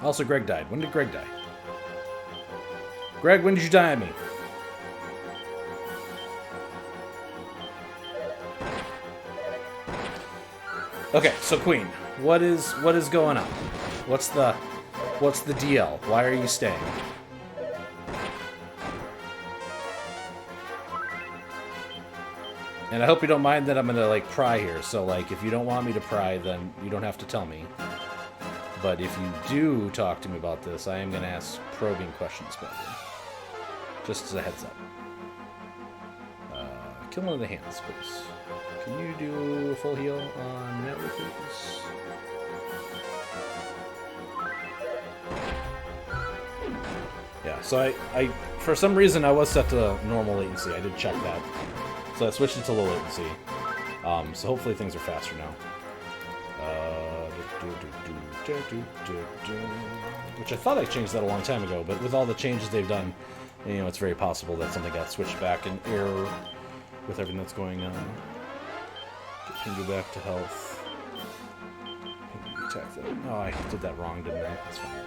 Also, Greg died. When did Greg die? Greg, when did you die on me? Okay, so Queen, what is going on? What's the DL? Why are you staying? And I hope you don't mind that I'm gonna like pry here. So like, if you don't want me to pry, then you don't have to tell me. But if you do talk to me about this, I am gonna ask probing questions about you. Just as a heads up. Kill one of the hands, please. Can you do a full heal on Natalie, please? Yeah, so I for some reason I was set to normal latency. I did check that. So I switched it to low latency. So hopefully things are faster now. Which I thought I changed that a long time ago, but with all the changes they've done, you know, it's very possible that something got switched back in error with everything that's going on. Get Pingu back to health. Pingu attack that. Oh, I did that wrong, didn't I? That's fine.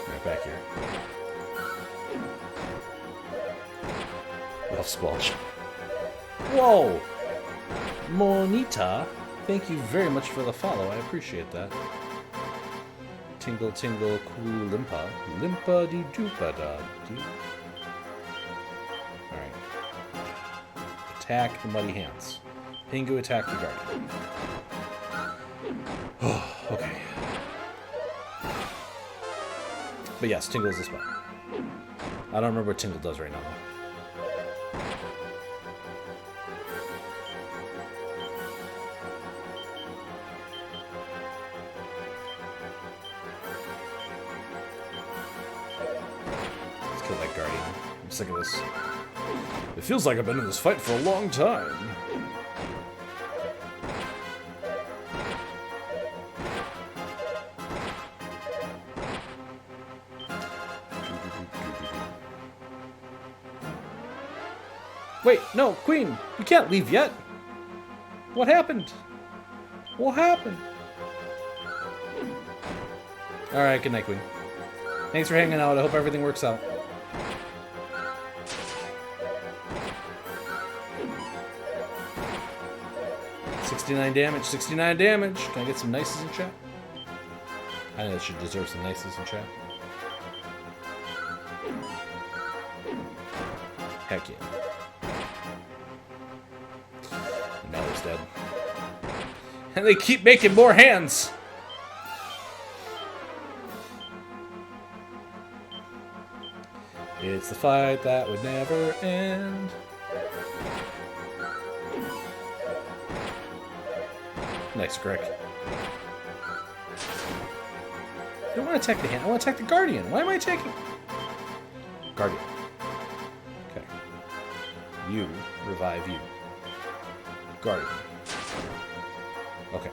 Right back here. Rough squelch. Whoa! Monita, thank you very much for the follow. I appreciate that. Tingle, tingle, cool, limpa. Limpa dee doopa da dee. Alright. Attack the muddy hands. Pingu, attack the guardian. Okay. But yes, Tingle is the spell. I don't remember what Tingle does right now. Let's kill that guardian. I'm sick of this. It feels like I've been in this fight for a long time. Wait, no, Queen, you can't leave yet. What happened? What happened? Alright, good night, Queen. Thanks for hanging out. I hope everything works out. $69 damage, 69 damage. Can I get some nices in chat? I think I should deserve some nices in chat. Heck yeah. And now he's dead. And they keep making more hands! It's the fight that would never end. Nice, Greg. I don't want to attack the hand. I want to attack the Guardian. Why am I attacking? Guardian. Okay. You. Revive you. Guardian. Okay.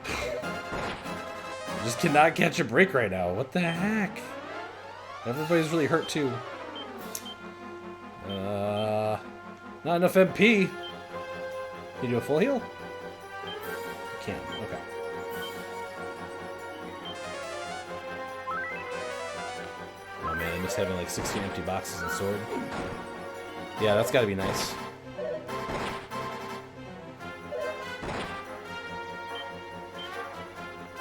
I just cannot catch a break right now. What the heck? Everybody's really hurt too. Not enough MP. Can you do a full heal? You can. Okay. Oh man, I miss having like 16 empty boxes and sword. Yeah, that's gotta be nice.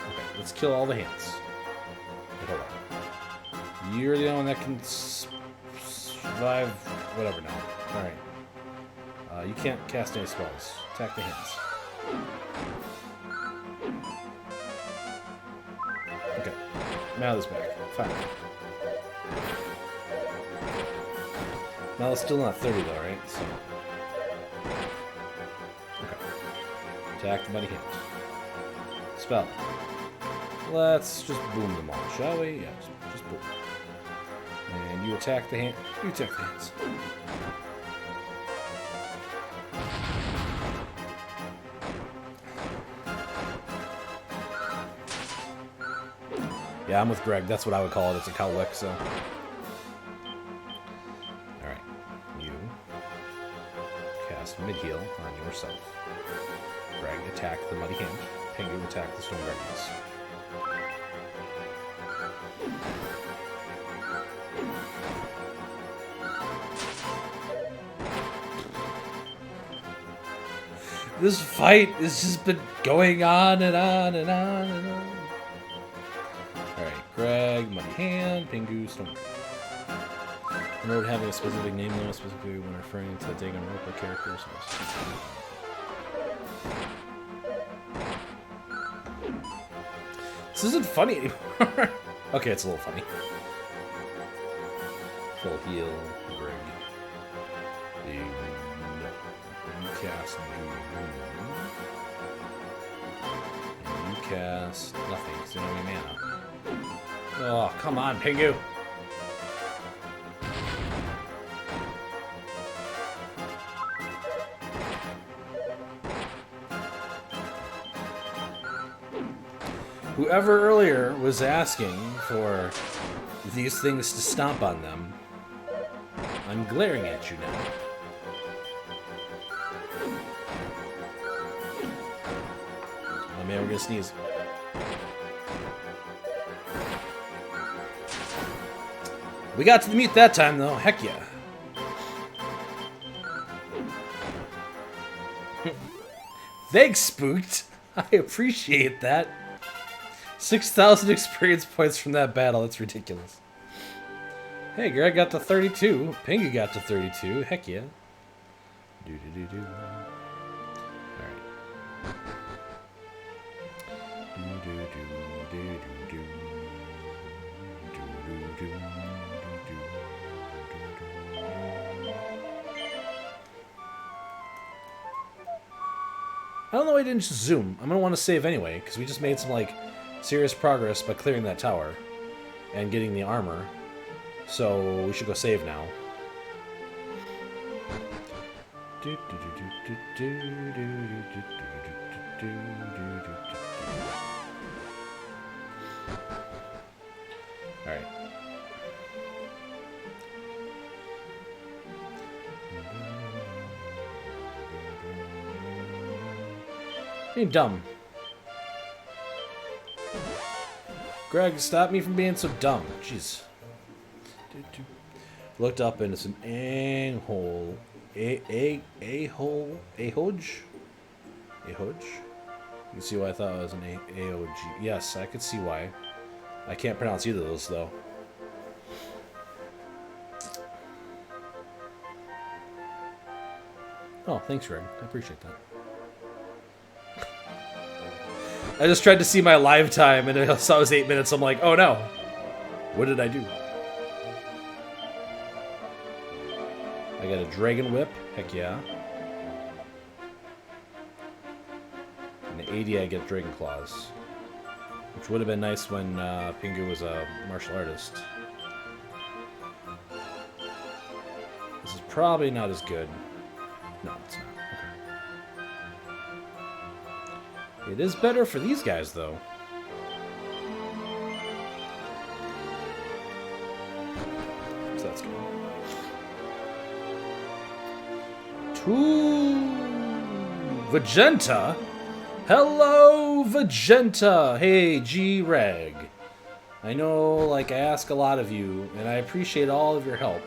Okay, let's kill all the hands. Wait, hold on. You're the only one that can survive whatever now. Alright. You can't cast any spells. Attack the hands. Okay. Mally's back. Fine. Mally's still not 30 though, right? So. Okay. Attack the muddy hands. Spell. Let's just boom them all, shall we? Yeah, just boom. And you attack the hand. You attack the hands. Yeah, I'm with Greg. That's what I would call it. It's a cowlick, so. Alright. You cast mid-heal on yourself. Greg, attack the Muddy Hand. Pingu attack the Stone Guardians. This fight has just been going on and on and on and on. Alright, Greg, Muddy Hand, Pingu, Stone. I know having a specific name though, specifically when referring to Danganronpa characters. This isn't funny anymore. Okay, it's a little funny. Full heal, Greg. You cast you cast nothing, because you don't have any mana. Oh, come on, Pingu! Whoever earlier was asking for these things to stomp on them, I'm glaring at you now. Oh man, we're gonna sneeze. We got to the mute that time though, heck yeah. Thanks, Spooked. I appreciate that. 6,000 experience points from that battle. That's ridiculous. Hey, Greg got to 32. Pingu got to 32. Heck yeah. Do-do-do-do. Alright. Do-do-do-do-do-do. Do-do-do-do-do-do. I don't know why I didn't just zoom. I'm going to want to save anyway, because we just made some, like, serious progress by clearing that tower and getting the armor. So we should go save now. Alright. You're dumb. Greg, stop me from being so dumb. Jeez. Looked up into some a-hole. A-hole? A-hodge? A-hodge? You can see why I thought it was an A-O-G. Yes, I could see why. I can't pronounce either of those, though. Oh, thanks, Greg. I appreciate that. I just tried to see my live time, and I saw it was 8 minutes. I'm like, oh no. What did I do? I got a Dragon Whip. Heck yeah. And the 80, I get Dragon Claws. Which would have been nice when Pingu was a martial artist. This is probably not as good. No, it's not. It is better for these guys, though. So that's good. To Vegeta. Hello, Vegeta. Hey, G-Reg. I know, like, I ask a lot of you, and I appreciate all of your help.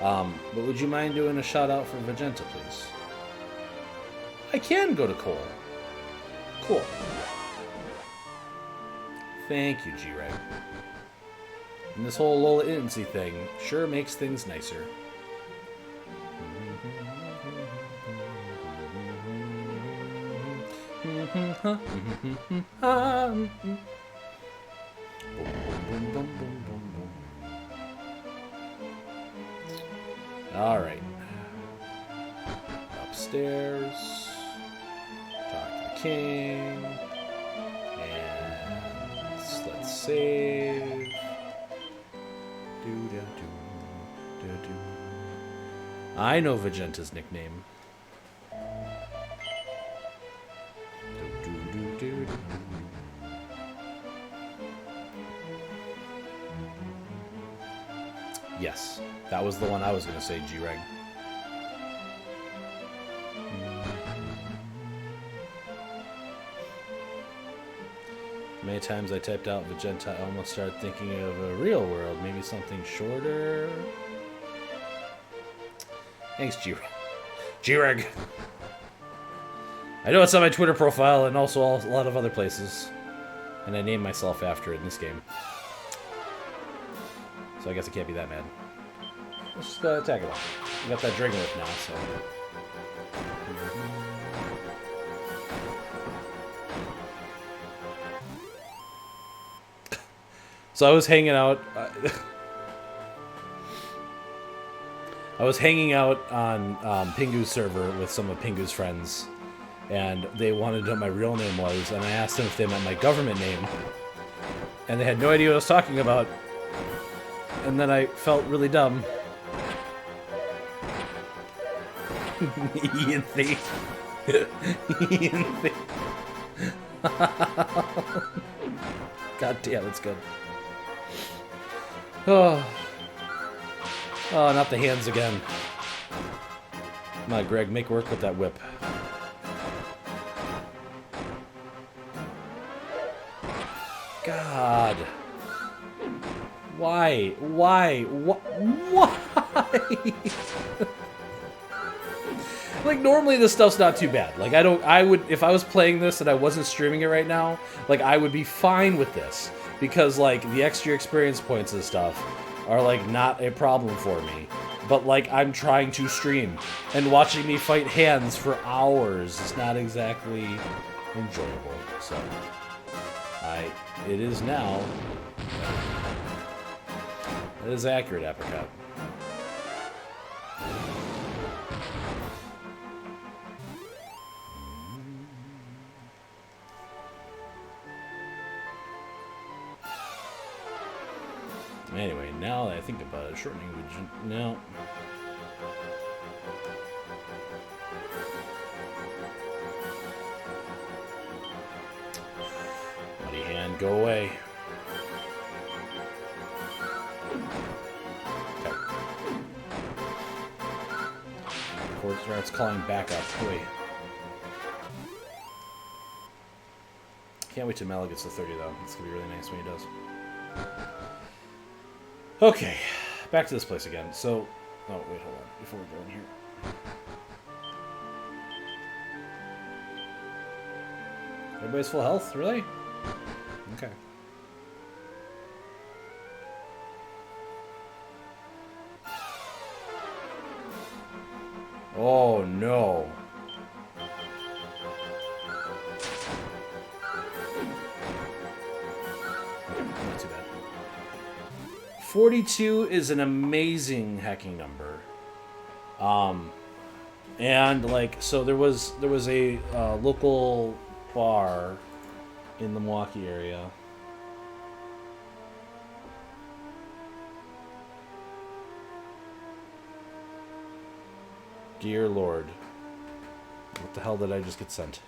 But would you mind doing a shout-out for Vegeta, please? I can go to Cole. Cool. Thank you, G-Reg. And this whole Lola Incy thing sure makes things nicer. All right. Upstairs. Talk to the king. And let's save. I know Vegeta's nickname. Yes, that was the one I was going to say, G-Reg. Many times I typed out Magenta, I almost started thinking of a real world, maybe something shorter. Thanks, G-Reg. I know it's on my Twitter profile and also a lot of other places. And I named myself after it in this game. So I guess it can't be that mad. Let's just go attack it. We got that Dragon Whip now, so... So I was hanging out... I was hanging out on Pingu's server with some of Pingu's friends, and they wanted to know what my real name was, and I asked them if they meant my government name, and they had no idea what I was talking about, and then I felt really dumb. Ian Thief. Ian Thief. God damn, that's good. Oh. Oh, not the hands again. Come on, Greg, make work with that whip. God. Why? Why? Why? Like, normally this stuff's not too bad. Like, I would, if I was playing this and I wasn't streaming it right now, like, I would be fine with this. Because, like, the extra experience points and stuff are, like, not a problem for me. But, like, I'm trying to stream. And watching me fight hands for hours is not exactly enjoyable. So, it is now. It is accurate, Apricot. Anyway, now that I think about it, shortening would... No. Muddy hand, go away. Okay. Force starts calling back up. Wait. Can't wait till Mel gets to 30, though. It's gonna be really nice when he does. Okay, back to this place again. So, oh wait, hold on, before we go in here. Everybody's full health, really? Okay. Oh no. Not too bad. 42 is an amazing hacking number. And like, so there was a local bar in the Milwaukee area. Dear Lord, what the hell did I just get sent?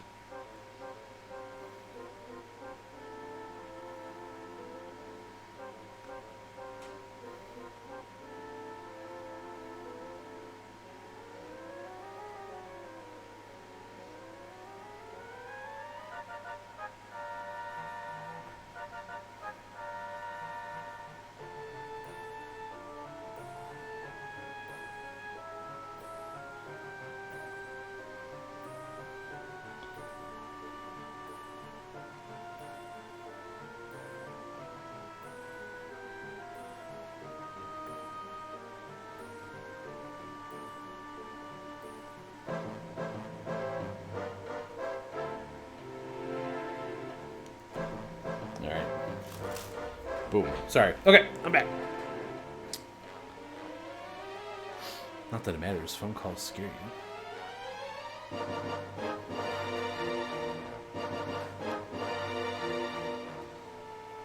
Boom. Sorry. Okay, I'm back. Not that it matters. Phone calls scare you.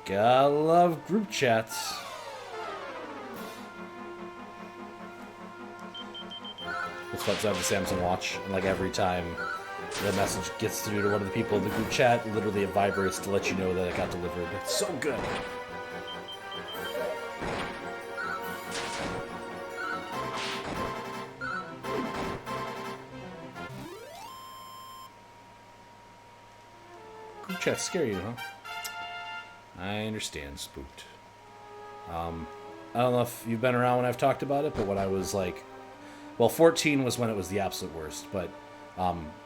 Gotta love group chats. It's fun to have the Samsung Watch, and like every time the message gets through to one of the people in the group chat, literally it vibrates to let you know that it got delivered. It's so good. Group chats scare you, huh? I understand, Spooked. I don't know if you've been around when I've talked about it, but when I was like, well, 14 was when it was the absolute worst. But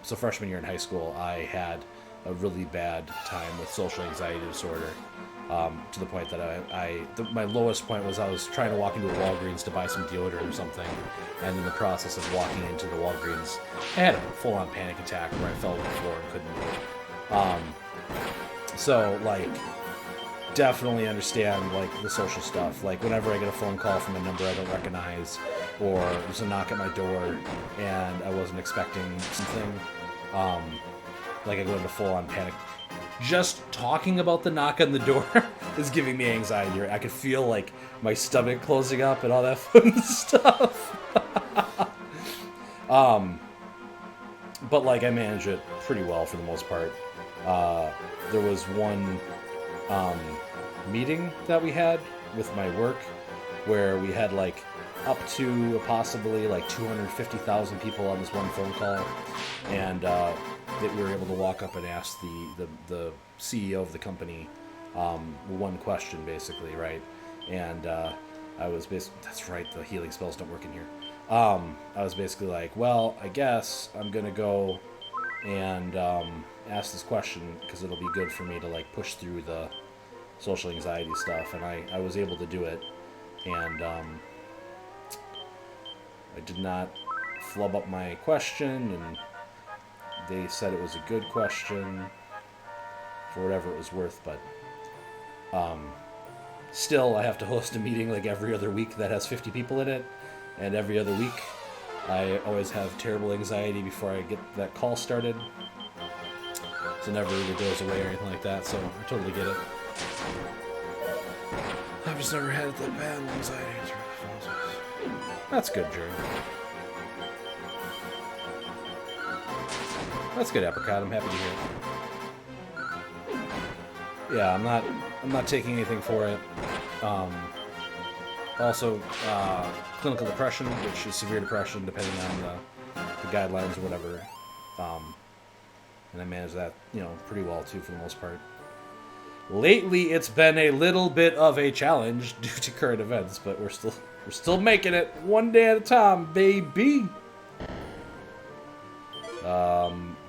so freshman year in high school, I had a really bad time with social anxiety disorder. To the point that my lowest point was I was trying to walk into a Walgreens to buy some deodorant or something, and in the process of walking into the Walgreens, I had a full-on panic attack where I fell to the floor and couldn't move. So, like, definitely understand, like, the social stuff. Like, whenever I get a phone call from a number I don't recognize, or there's a knock at my door and I wasn't expecting something, like, I go into full-on panic. Just talking about the knock on the door is giving me anxiety. I could feel, like, my stomach closing up and all that fun stuff. But, like, I manage it pretty well for the most part. There was one meeting that we had with my work where we had, like, up to possibly, like, 250,000 people on this one phone call. And that we were able to walk up and ask the CEO of the company one question, basically, right? And I was basically, that's right, the healing spells don't work in here. I was basically like, well, I guess I'm gonna go and ask this question because it'll be good for me to, like, push through the social anxiety stuff. And I was able to do it, and I did not flub up my question, and they said it was a good question for whatever it was worth, but still I have to host a meeting like every other week that has 50 people in it, and every other week I always have terrible anxiety before I get that call started. So it never really goes away or anything like that, so I totally get it. I've just never had that bad anxiety. That's good, Jerry. That's good, Apricot. I'm happy to hear it. Yeah, I'm not taking anything for it. Also, clinical depression, which is severe depression, depending on the guidelines or whatever. And I manage that, pretty well too, for the most part. Lately, it's been a little bit of a challenge due to current events, but we're still making it one day at a time, baby.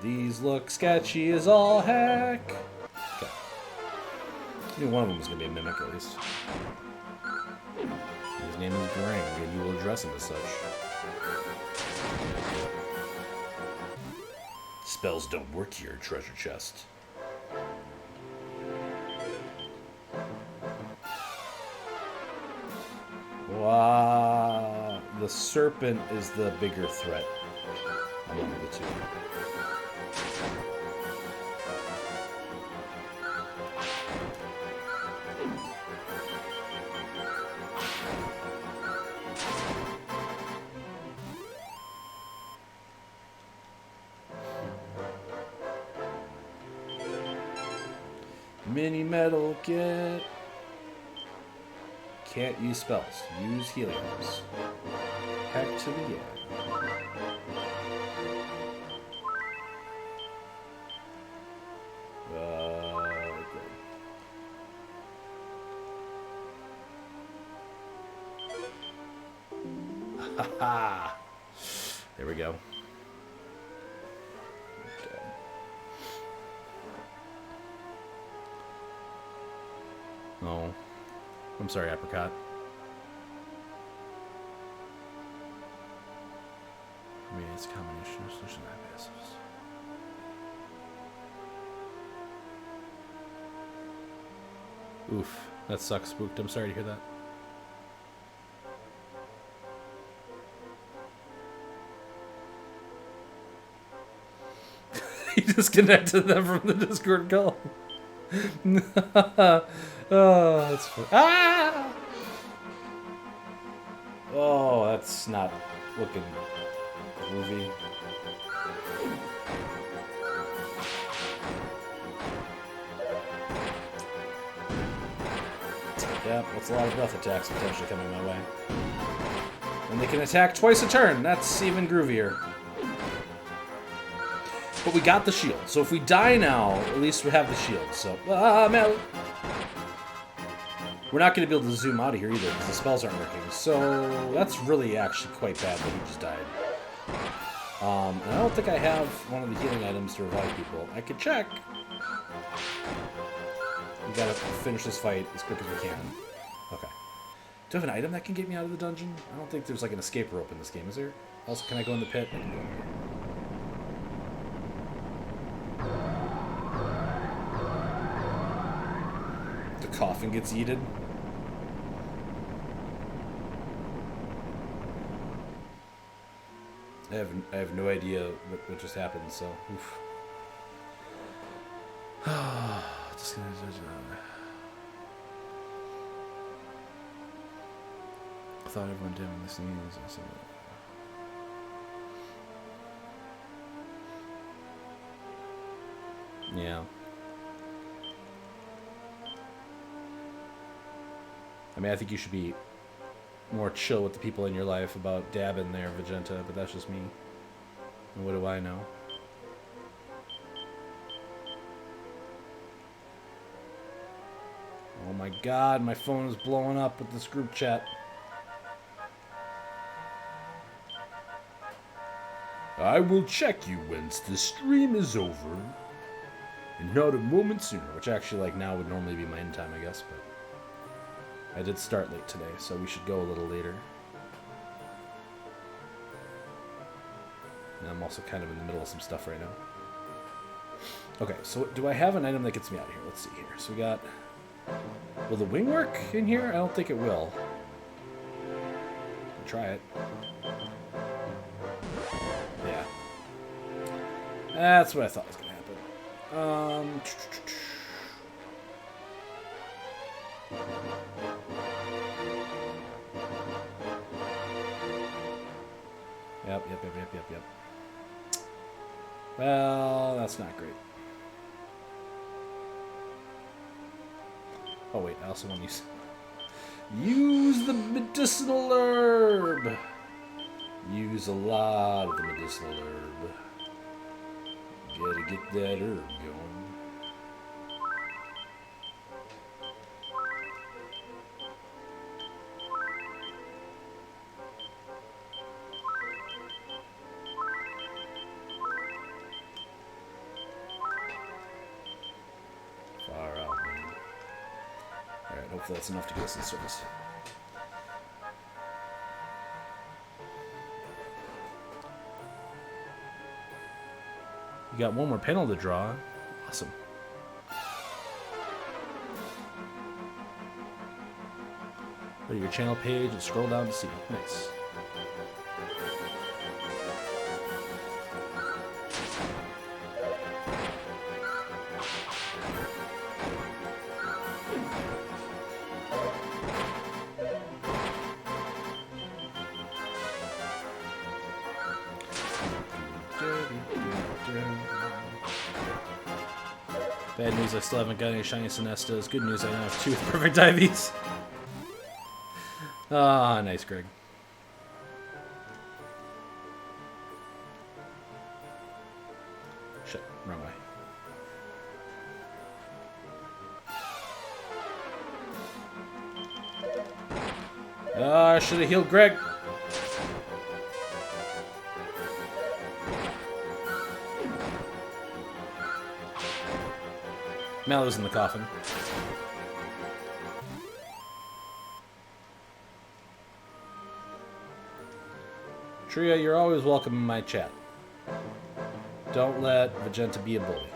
These look sketchy as all heck. Okay. I knew one of them was going to be a mimic, at least. His name is Grang, and you will address him as such. Spells don't work here, treasure chest. Wow. The serpent is the bigger threat among the two. Mini metal kit. Can't use spells. Use healing herbs. Heck to the yeah. Okay. Haha. There we go. Oh. I'm sorry, Apricot. I mean, it's a combination of solution and passives. Oof. That sucks, Spooked. I'm sorry to hear that. He disconnected them from the Discord call. Oh, that's funny. Ah! Oh, that's not looking groovy. Yeah, that's a lot of breath attacks potentially coming my way. And they can attack twice a turn. That's even groovier. But we got the shield. So if we die now, at least we have the shield. So, Mel. We're not going to be able to zoom out of here either because the spells aren't working. So that's really actually quite bad that he just died. And I don't think I have one of the healing items to revive people. I could check. We gotta finish this fight as quick as we can. Okay. Do I have an item that can get me out of the dungeon? I don't think there's like an escape rope in this game, is there? Also, can I go in the pit? I can go in here. The coffin gets yeeted. I have no idea what just happened, so oof. Just gonna I thought everyone did when this news or something. Yeah. I mean, I think you should be more chill with the people in your life about dabbing there, Vegeta, but that's just me. And what do I know? Oh my god, my phone is blowing up with this group chat. I will check you once the stream is over. And not a moment sooner. Which actually, like, now would normally be my end time, I guess, but I did start late today, so we should go a little later. And I'm also kind of in the middle of some stuff right now. Okay, so do I have an item that gets me out of here? Let's see here. So we got... Will the wing work in here? I don't think it will. I'll try it. Yeah. That's what I thought was going to happen. Yep. Well, that's not great. Oh wait, I also want to use the medicinal herb. Use a lot of the medicinal herb. Gotta get that herb going. Far out, man. Alright, hopefully that's enough to get us in service. You got one more panel to draw. Awesome. Go to your channel page and scroll down to see. Nice. Bad news, I still haven't got any shiny Sinestas. Good news, I now have 2 with perfect IVs. Ah, nice, Greg. Shit, wrong way. Ah, I should have healed Greg. Mallow's in the coffin. Tria, you're always welcome in my chat. Don't let Vegeta be a bully.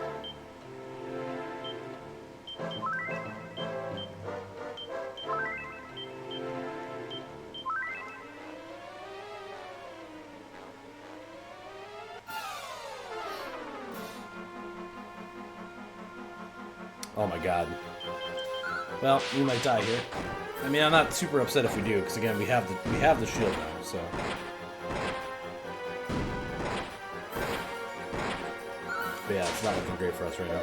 Oh my god. Well, we might die here. I mean, I'm not super upset if we do, because again, we have the shield now, so. But yeah, it's not looking great for us right now.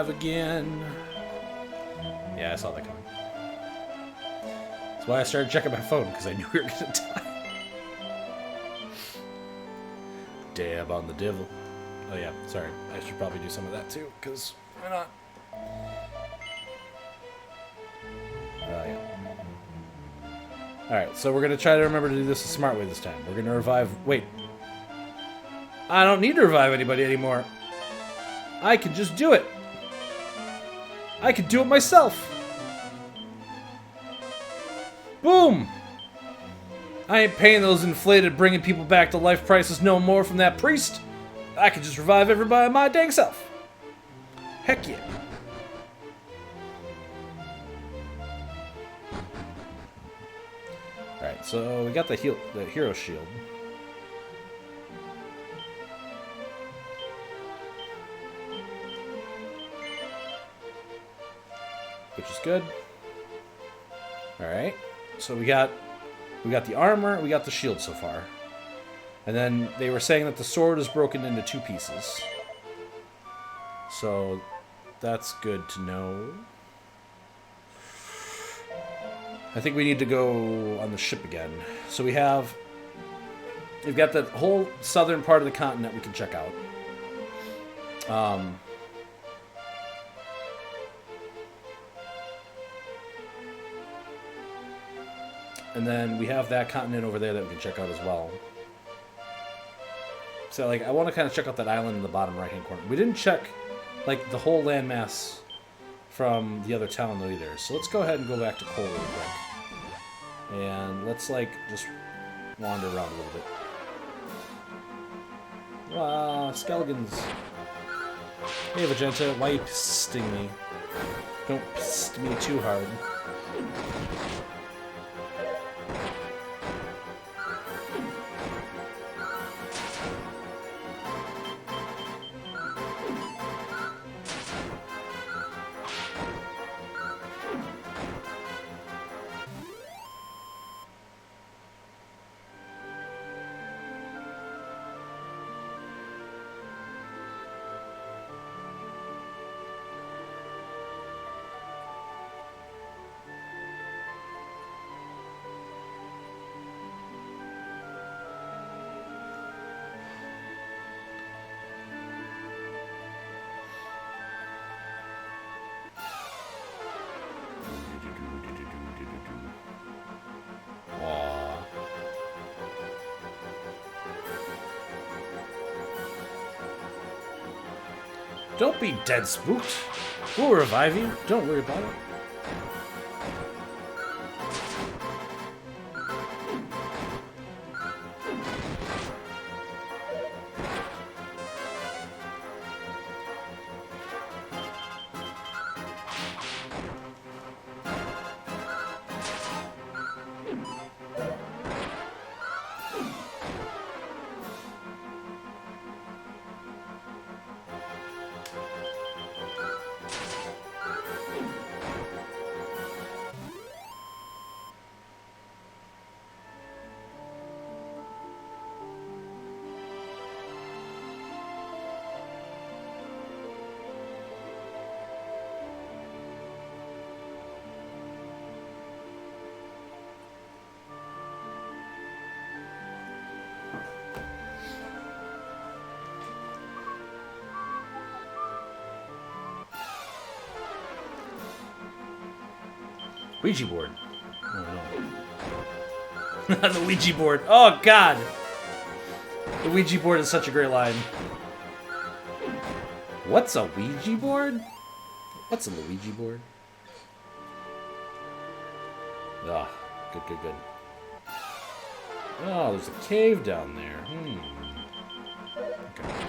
alive again. Yeah, I saw that coming. That's why I started checking my phone, because I knew we were gonna die. Dab on the devil. Oh yeah, sorry. I should probably do some of that too, because why not? Yeah. Alright, so we're going to try to remember to do this the smart way this time. We're going to revive... Wait. I don't need to revive anybody anymore. I can just do it. I can do it myself. Boom! I ain't paying those inflated bringing people back to life prices no more from that priest. I can just revive everybody my dang self. Heck yeah. Alright, so we got the hero shield. Which is good. Alright. So we got the armor, we got the shield so far. And then they were saying that the sword is broken into 2 pieces. So that's good to know. I think we need to go on the ship again. So we've got the whole southern part of the continent we can check out. And then we have that continent over there that we can check out as well. So, like, I want to kind of check out that island in the bottom right-hand corner. We didn't check, like, the whole landmass from the other town, though, either. So let's go ahead and go back to Cole real quick. And let's, like, just wander around a little bit. Skelegons. Hey, Vegeta, why are you pisting me? Don't pist me too hard. Don't be dead spooked. We'll revive you. Don't worry about it. Ouija board. Oh, no. The Ouija board. Oh, God. The Ouija board is such a great line. What's a Ouija board? What's a Luigi board? Ah, good, good, good. Oh, there's a cave down there. Okay.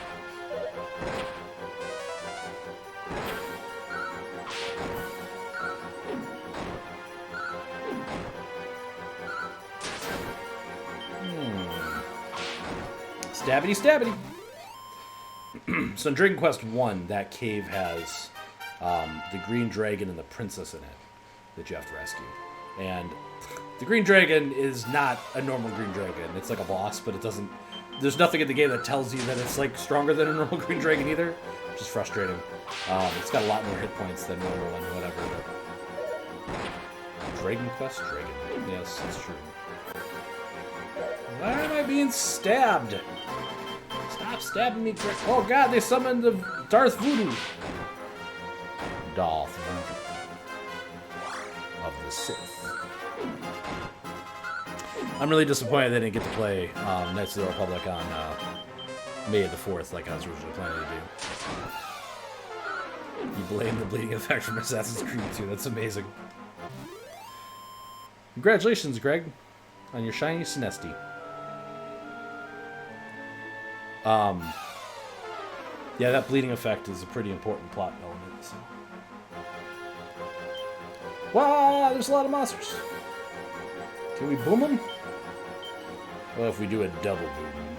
Stabbity, stabbity. So in Dragon Quest 1, that cave has the green dragon and the princess in it that you have to rescue. And the green dragon is not a normal green dragon. It's like a boss, but it doesn't there's nothing in the game that tells you that it's like stronger than a normal Green Dragon either, which is frustrating. It's got a lot more hit points than normal and whatever. But... Dragon Quest Dragon. Yes, that's true. Why am I being stabbed? Stop stabbing me, Greg. Oh god, they summoned the Darth Voodoo. Darth Voodoo of the Sith. I'm really disappointed they didn't get to play Knights of the Republic on May the 4th like I was originally planning to do. You blame the bleeding effect from Assassin's Creed 2. That's amazing. Congratulations, Greg, on your shiny Sinesti. Yeah, that bleeding effect is a pretty important plot element. So. Wow, there's a lot of monsters. Can we boom them? What if we do a double boom?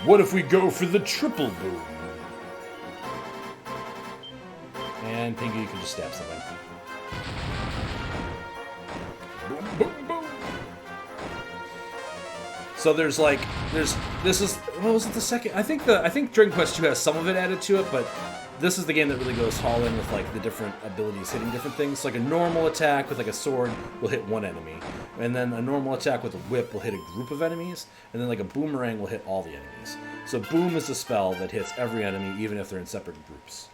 What if we go for the triple boom? And Pinky, you can just stab something. Boom, boom, boom. So there's like, this is, what was it, the second? I think Dragon Quest II has some of it added to it, but this is the game that really goes all in with like the different abilities hitting different things. So like a normal attack with like a sword will hit one enemy, and then a normal attack with a whip will hit a group of enemies, and then like a boomerang will hit all the enemies. So boom is a spell that hits every enemy, even if they're in separate groups.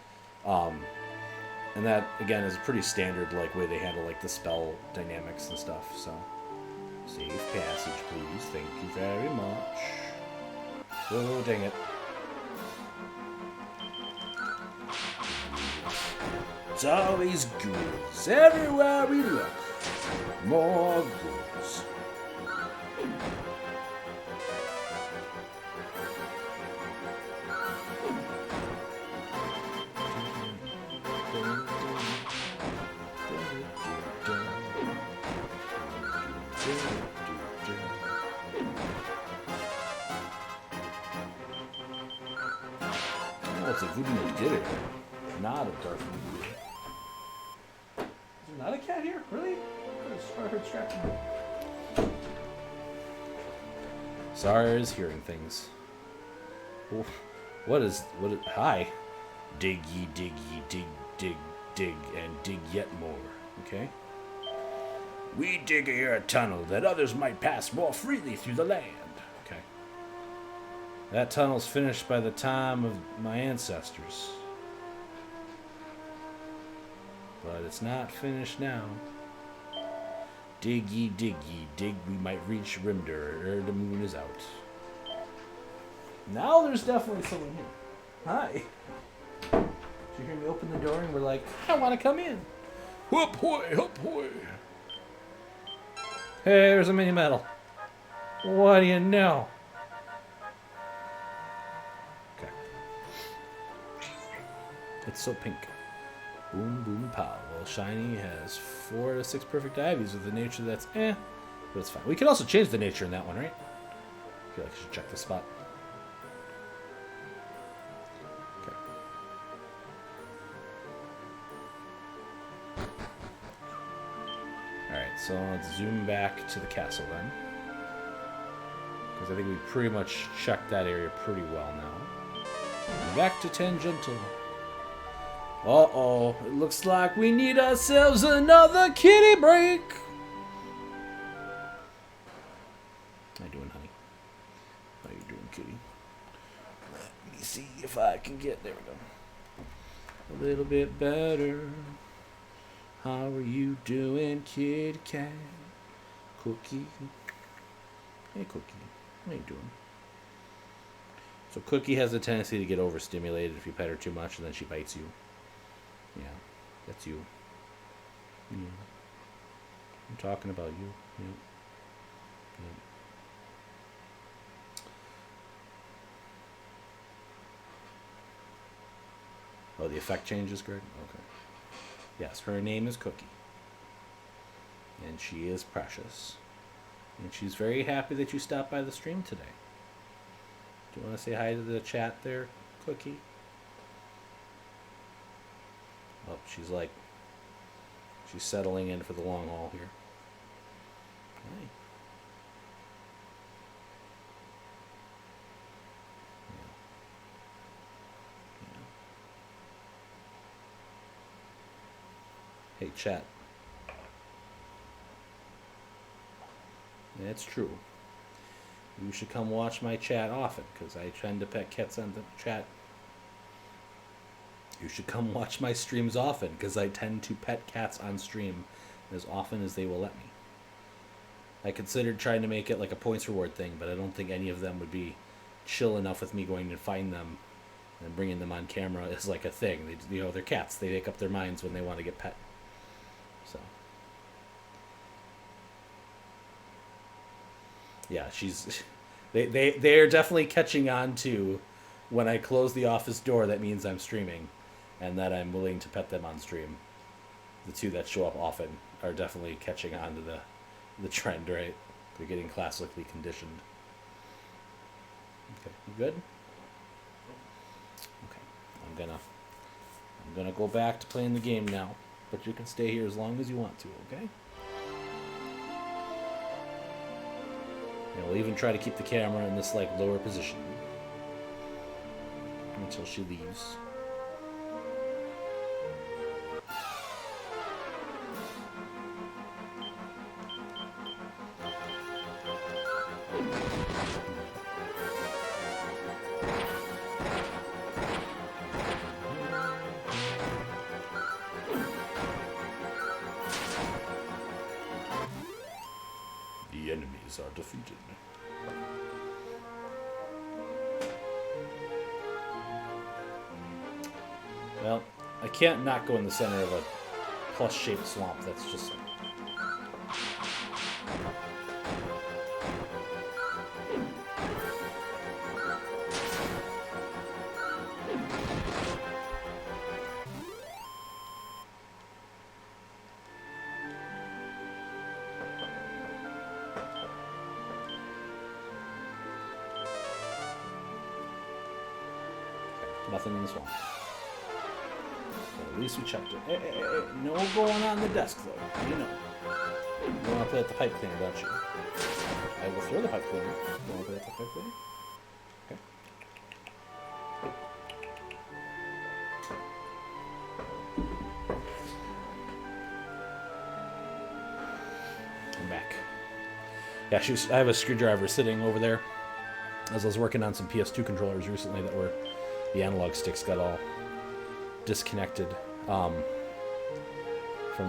And that again is a pretty standard like way they handle like the spell dynamics and stuff. So safe passage, please. Thank you very much. Oh dang it. It's always ghouls. Everywhere we look, more ghouls. Oh, it's a Voodoo Magidder. Not a Darth Voodoo. Is there not a cat here? Really? I heard scratching. Zara is hearing things. What is... Hi. Dig ye, dig ye, dig, dig, dig, and dig yet more. Okay? We dig here a tunnel that others might pass more freely through the land. Okay. That tunnel's finished by the time of my ancestors. But it's not finished now. Dig ye, dig, we might reach Rimdur ere the moon is out. Now there's definitely someone here. Hi. Did you hear me open the door and we're like, I want to come in. Whoop hoy, hop hoy. Hey, there's a mini medal. What do you know? Okay. It's so pink. Boom, boom, pow. Well, Shiny has 4 to 6 perfect IVs with the nature that's but it's fine. We can also change the nature in that one, right? I feel like I should check the spot. Okay. Alright, so let's zoom back to the castle then. Because I think we pretty much checked that area pretty well now. And back to Tangential. Uh-oh, it looks like we need ourselves another kitty break. How you doing, honey? How you doing, kitty? Let me see if I can get, there we go. A little bit better. How are you doing, kitty cat? Cookie? Hey, Cookie. How you doing? So Cookie has a tendency to get overstimulated if you pet her too much, and then she bites you. Yeah, that's you. Yeah. I'm talking about you. Yeah. Yeah. Oh, the effect changes, Greg? Okay. Yes, her name is Cookie. And she is precious. And she's very happy that you stopped by the stream today. Do you want to say hi to the chat there, Cookie? Oh, she's settling in for the long haul here. Hey, chat. That's true. You should come watch my chat often, because I tend to pet cats on the chat. You should come watch my streams often, because I tend to pet cats on stream as often as they will let me. I considered trying to make it like a points reward thing, but I don't think any of them would be chill enough with me going to find them and bringing them on camera is like a thing. They, you know, they're cats. They make up their minds when they want to get pet. So, yeah, she's. They are definitely catching on to when I close the office door. That means I'm streaming, and that I'm willing to pet them on stream. The two that show up often are definitely catching on to the trend, right? They're getting classically conditioned. Okay, you good? Okay, I'm gonna go back to playing the game now, but you can stay here as long as you want to, okay? And we'll even try to keep the camera in this like lower position until she leaves. The enemies are defeated. Well, I can't not go in the center of a plus-shaped swamp. That's just... nothing in the swamp. But at least we checked it. Hey, no going on the desk, though. You know. You want to play at the pipe cleaner, don't you? I will throw the pipe cleaner. You want to play at the pipe cleaner? Okay. I'm back. Yeah, I have a screwdriver sitting over there. As I was working on some PS2 controllers recently that were... The analog sticks got all disconnected from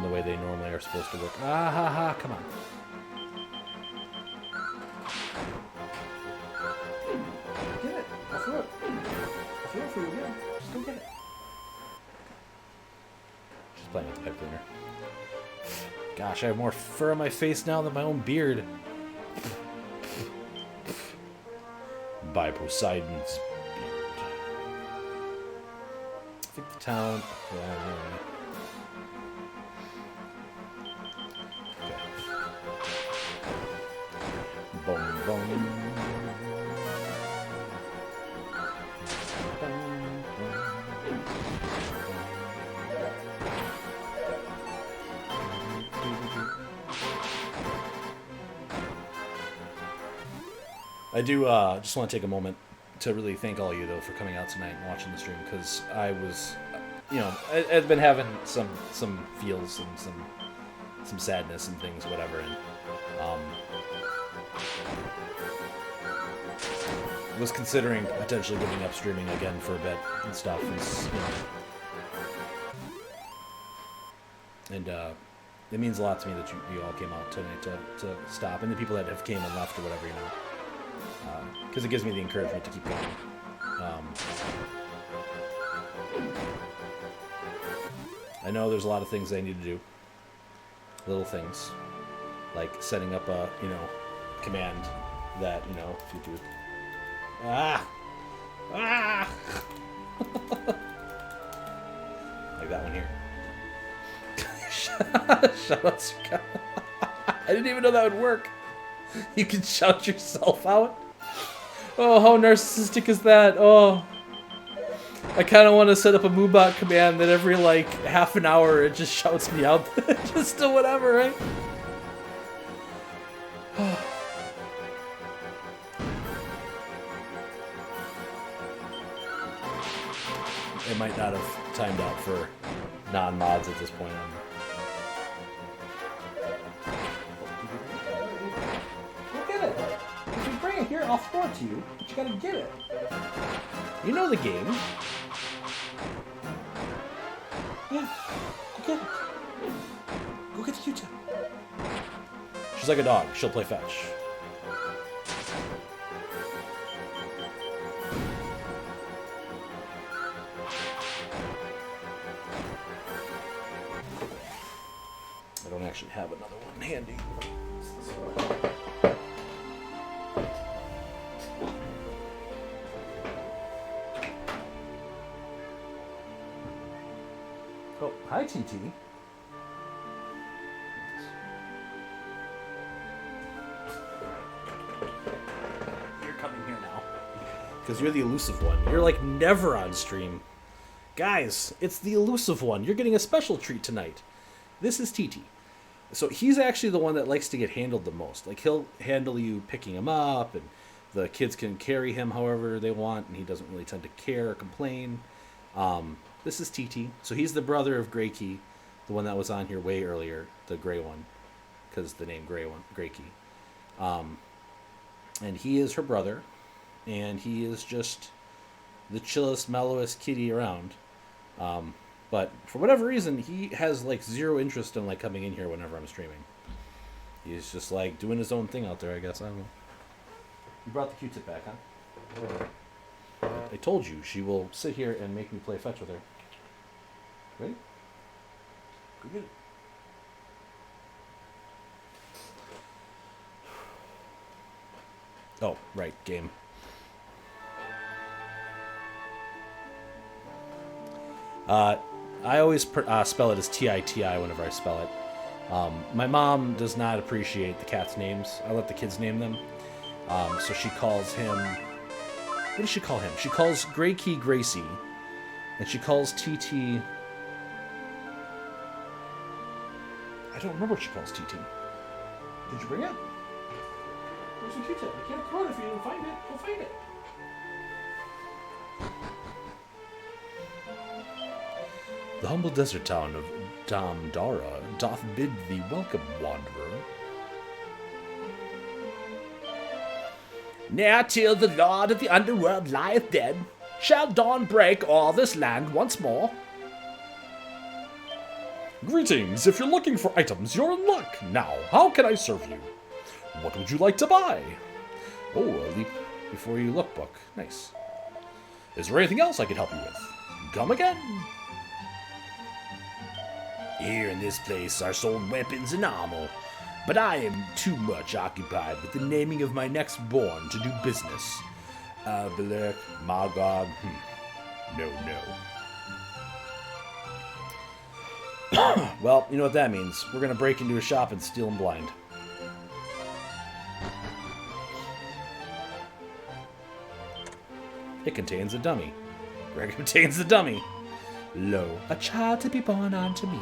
the way they normally are supposed to work. Ah ha ha, come on. Get it. I'll throw it. I'll throw it for you again. Just go get it. Just playing with the pipe cleaner. Gosh, I have more fur on my face now than my own beard. By Poseidon's I think the town. Yeah. Okay. Boom, boom. I do just want to take a moment to really thank all of you, though, for coming out tonight and watching the stream, because I was, you know, I've been having some feels and some sadness and things, whatever, and was considering potentially giving up streaming again for a bit and stuff, and it means a lot to me that you all came out tonight to stop, and the people that have came and left or whatever, you know. Because it gives me the encouragement to keep going. I know there's a lot of things I need to do. Little things. Like setting up a, you know, command that, you know, if you do... Ah! Ah! Like that one here. Shout out Suka. I didn't even know that would work. You can shout yourself out. Oh, how narcissistic is that? Oh. I kind of want to set up a Moobot command that every, like, half an hour it just shouts me out. Just to whatever, right? It might not have timed out for non-mods at this point. I'll throw it to you, but you gotta get it. You know the game. Yeah, go get it. Go get the Q-tip. She's like a dog. She'll play fetch. I don't actually have another one handy. Oh, hi, TT. You're coming here now. Because you're the elusive one. You're like never on stream. Guys, it's the elusive one. You're getting a special treat tonight. This is TT. So he's actually the one that likes to get handled the most. Like, he'll handle you picking him up, and the kids can carry him however they want, and he doesn't really tend to care or complain. This is TT. So he's the brother of Greykey, the one that was on here way earlier, the gray one, because the name Greykey. And he is her brother, and he is just the chillest, mellowest kitty around. But for whatever reason, he has like zero interest in like coming in here whenever I'm streaming. He's just like doing his own thing out there, I guess. I don't know. You brought the Q-tip back, huh? I told you she will sit here and make me play fetch with her. Ready? Go get it. Oh, right, game. I always spell it as T-I-T-I whenever I spell it. My mom does not appreciate the cats' names. I let the kids name them. So she calls him... What does she call him? She calls Greykey Gracie. And she calls TT... I don't remember what she calls TT. Did you bring it? Where's the Q-tip? I can't throw it if you didn't find it. Go find it. The humble desert town of Damdara doth bid thee welcome, wanderer. Ne'er till the lord of the underworld lieth dead, shall dawn break o'er this land once more. Greetings, if you're looking for items, you're in luck. Now, how can I serve you? What would you like to buy? Oh, a leap before you look book. Nice. Is there anything else I can help you with? Come again. Here in this place are sold weapons and armor, but I am too much occupied with the naming of my next born to do business. Belek, Magog, no. Well, you know what that means. We're going to break into a shop and steal him blind. It contains a dummy. Greg contains the dummy. Lo, a child to be born unto me.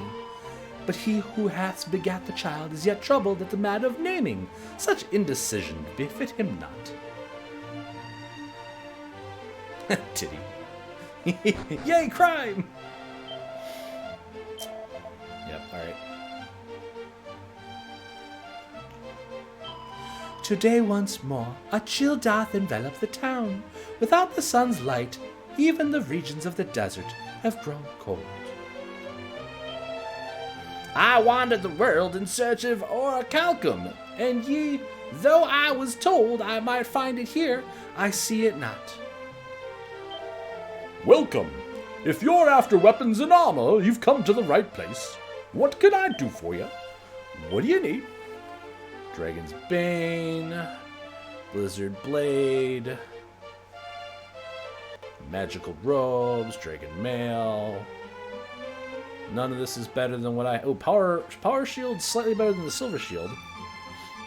But he who hath begat the child is yet troubled at the matter of naming. Such indecision befit him not. Titty. Yay, crime! Yep, alright. Today once more a chill doth envelop the town. Without the sun's light, even the regions of the desert have grown cold. I wandered the world in search of orichalcum, and ye, though I was told I might find it here, I see it not. Welcome. If you're after weapons and armor, you've come to the right place. What can I do for you? What do you need? Dragon's Bane, Blizzard Blade, Magical Robes, Dragon Mail. None of this is better than what I... Oh, Power Shield's slightly better than the Silver Shield,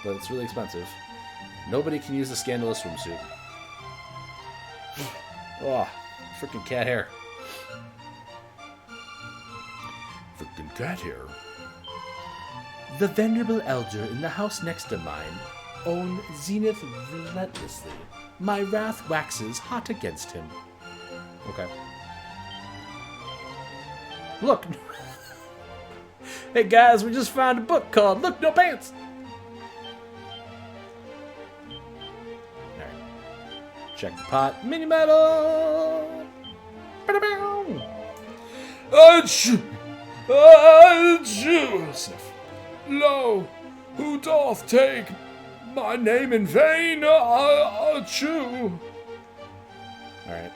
but it's really expensive. Nobody can use the Scandalous swimsuit. Oh, freaking cat hair. Freaking cat hair. The venerable elder in the house next to mine own Zenith relentlessly. My wrath waxes hot against him. Okay. Look. Hey guys, we just found a book called Look No Pants. Alright. Check the pot. Mini medal! Achoo! Achoo! Sniff. Lo, who doth take my name in vain? Achoo! Alright.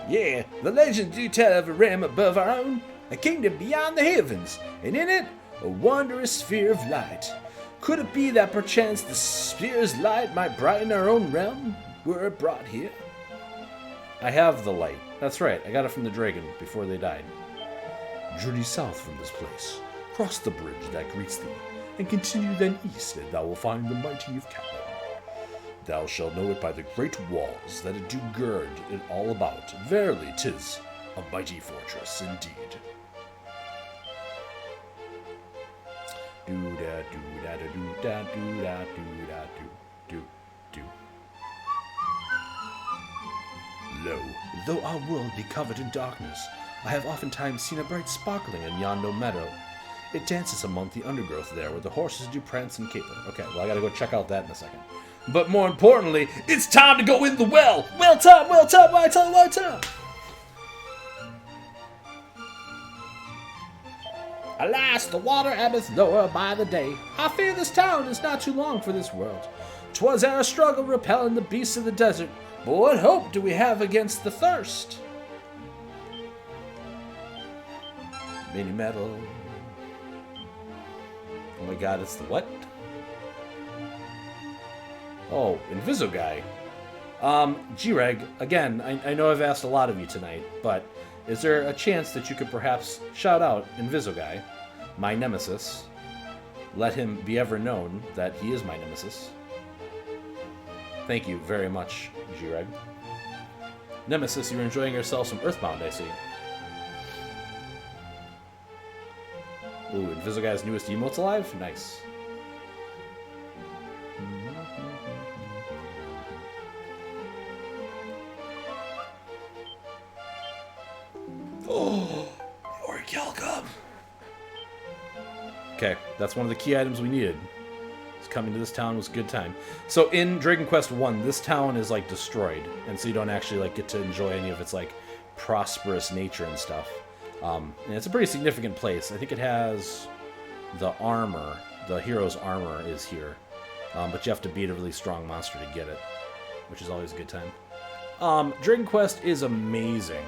Yeah, the legends do tell of a realm above our own, a kingdom beyond the heavens, and in it, a wondrous sphere of light. Could it be that perchance the sphere's light might brighten our own realm, were it brought here? I have the light. That's right, I got it from the dragon before they died. Journey south from this place, cross the bridge that greets thee, and continue then east, and thou wilt find the mighty of Catelyn. Thou shalt know it by the great walls that it do gird it all about. Verily, 'tis a mighty fortress indeed. Lo, though our world be covered in darkness, I have oftentimes seen a bright sparkling in yonder meadow. It dances among the undergrowth there, where the horses do prance and caper. Okay, well, I gotta go check out that in a second. But more importantly, it's time to go in the well! Well time, well time, well time, well time! Alas, the water ebbeth lower by the day. I fear this town is not too long for this world. 'Twas our struggle repelling the beasts of the desert, but what hope do we have against the thirst? Mini metal. Oh my god, it's the what? Oh, Invisi-Guy. G-Reg, again, I know I've asked a lot of you tonight, but is there a chance that you could perhaps shout out Invisi-Guy, my nemesis? Let him be ever known that he is my nemesis. Thank you very much, G-Reg. Nemesis, you're enjoying yourself some Earthbound, I see. Ooh, Invisi-Guy's newest emote's alive? Nice. Oh, Orichalcum! Okay, that's one of the key items we needed. Coming to this town was a good time. So in Dragon Quest 1, this town is like destroyed, and so you don't actually like get to enjoy any of its like prosperous nature and stuff. And it's a pretty significant place. I think it has the armor, the hero's armor is here, but you have to beat a really strong monster to get it, which is always a good time. Dragon Quest is amazing.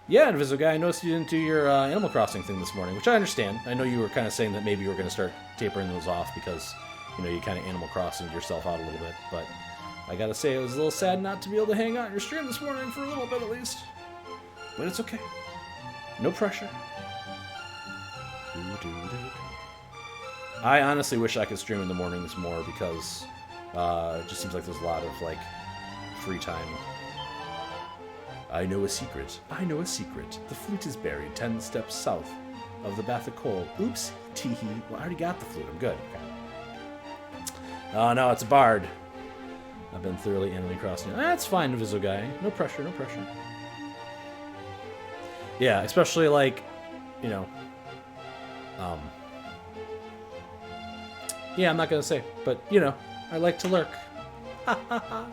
Yeah, Invisi-Guy, I noticed you didn't do your Animal Crossing thing this morning, which I understand. I know you were kind of saying that maybe you were going to start tapering those off because, you know, you kind of Animal Crossing yourself out a little bit. But I got to say, it was a little sad not to be able to hang out in your stream this morning for a little bit at least. But it's okay. No pressure. I honestly wish I could stream in the mornings more because it just seems like there's a lot of, like, free time. I know a secret. I know a secret. The flute is buried 10 steps south of the Bath of Coal. Oops. Teehee. Well, I already got the flute. I'm good. Okay. Oh, no, it's a bard. I've been thoroughly Animal Crossing. That's fine, Invisi-Guy. No pressure, no pressure. Yeah, especially, like, you know... yeah, I'm not gonna say, but, you know, I like to lurk. Ha ha ha.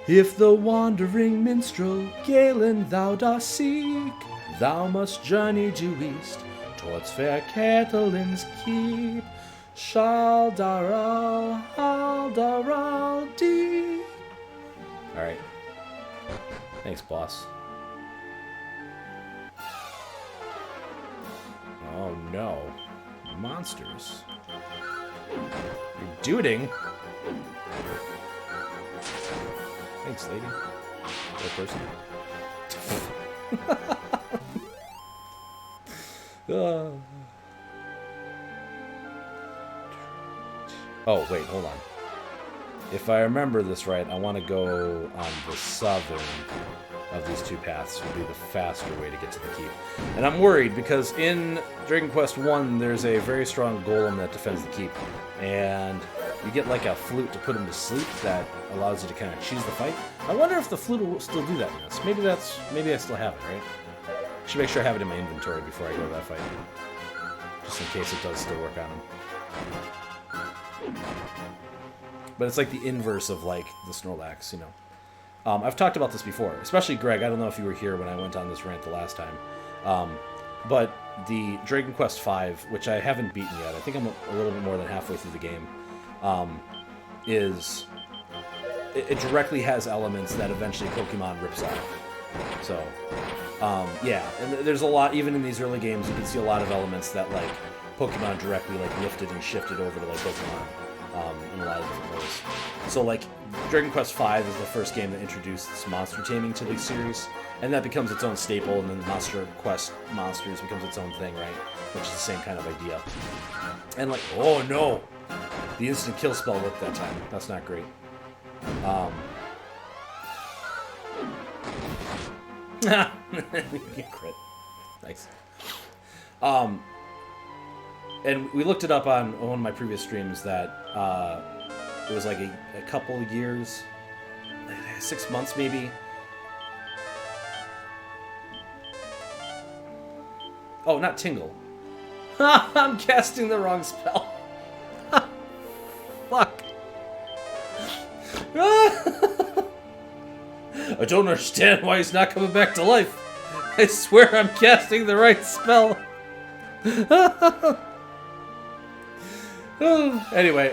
If the wandering minstrel Galen thou dost seek, thou must journey due east towards fair Catelyn's keep. Shaldaral, Haldaral, dee. Alright. Thanks, boss. Oh no. Monsters. You're duding. Thanks, lady. That person. Oh, wait, hold on. If I remember this right, I want to go on the southern of these two paths. Would be the faster way to get to the keep. And I'm worried because in Dragon Quest 1, there's a very strong golem that defends the keep. And you get like a flute to put him to sleep that allows you to kind of choose the fight. I wonder if the flute will still do that in this. Maybe I still have it, right? Should make sure I have it in my inventory before I go to that fight. Just in case it does still work on him. But it's like the inverse of like the Snorlax, you know. I've talked about this before, especially Greg. I don't know if you were here when I went on this rant the last time. But the Dragon Quest V, which I haven't beaten yet, I think I'm a little bit more than halfway through the game, it directly has elements that eventually Pokemon rips off. So, yeah, and there's a lot, even in these early games, you can see a lot of elements that, like, Pokemon directly, like, lifted and shifted over to, like, Pokemon in a lot of different ways. So, like, Dragon Quest V is the first game that introduced monster taming to the series, and that becomes its own staple, and then Monster Quest Monsters becomes its own thing, right? Which is the same kind of idea. And, like, oh no! The instant kill spell worked that time. That's not great. Crit. Nice. And we looked it up on one of my previous streams that it was like a couple of years, 6 months maybe. Oh, not Tingle. I'm casting the wrong spell. Fuck. I don't understand why he's not coming back to life. I swear I'm casting the right spell. Anyway,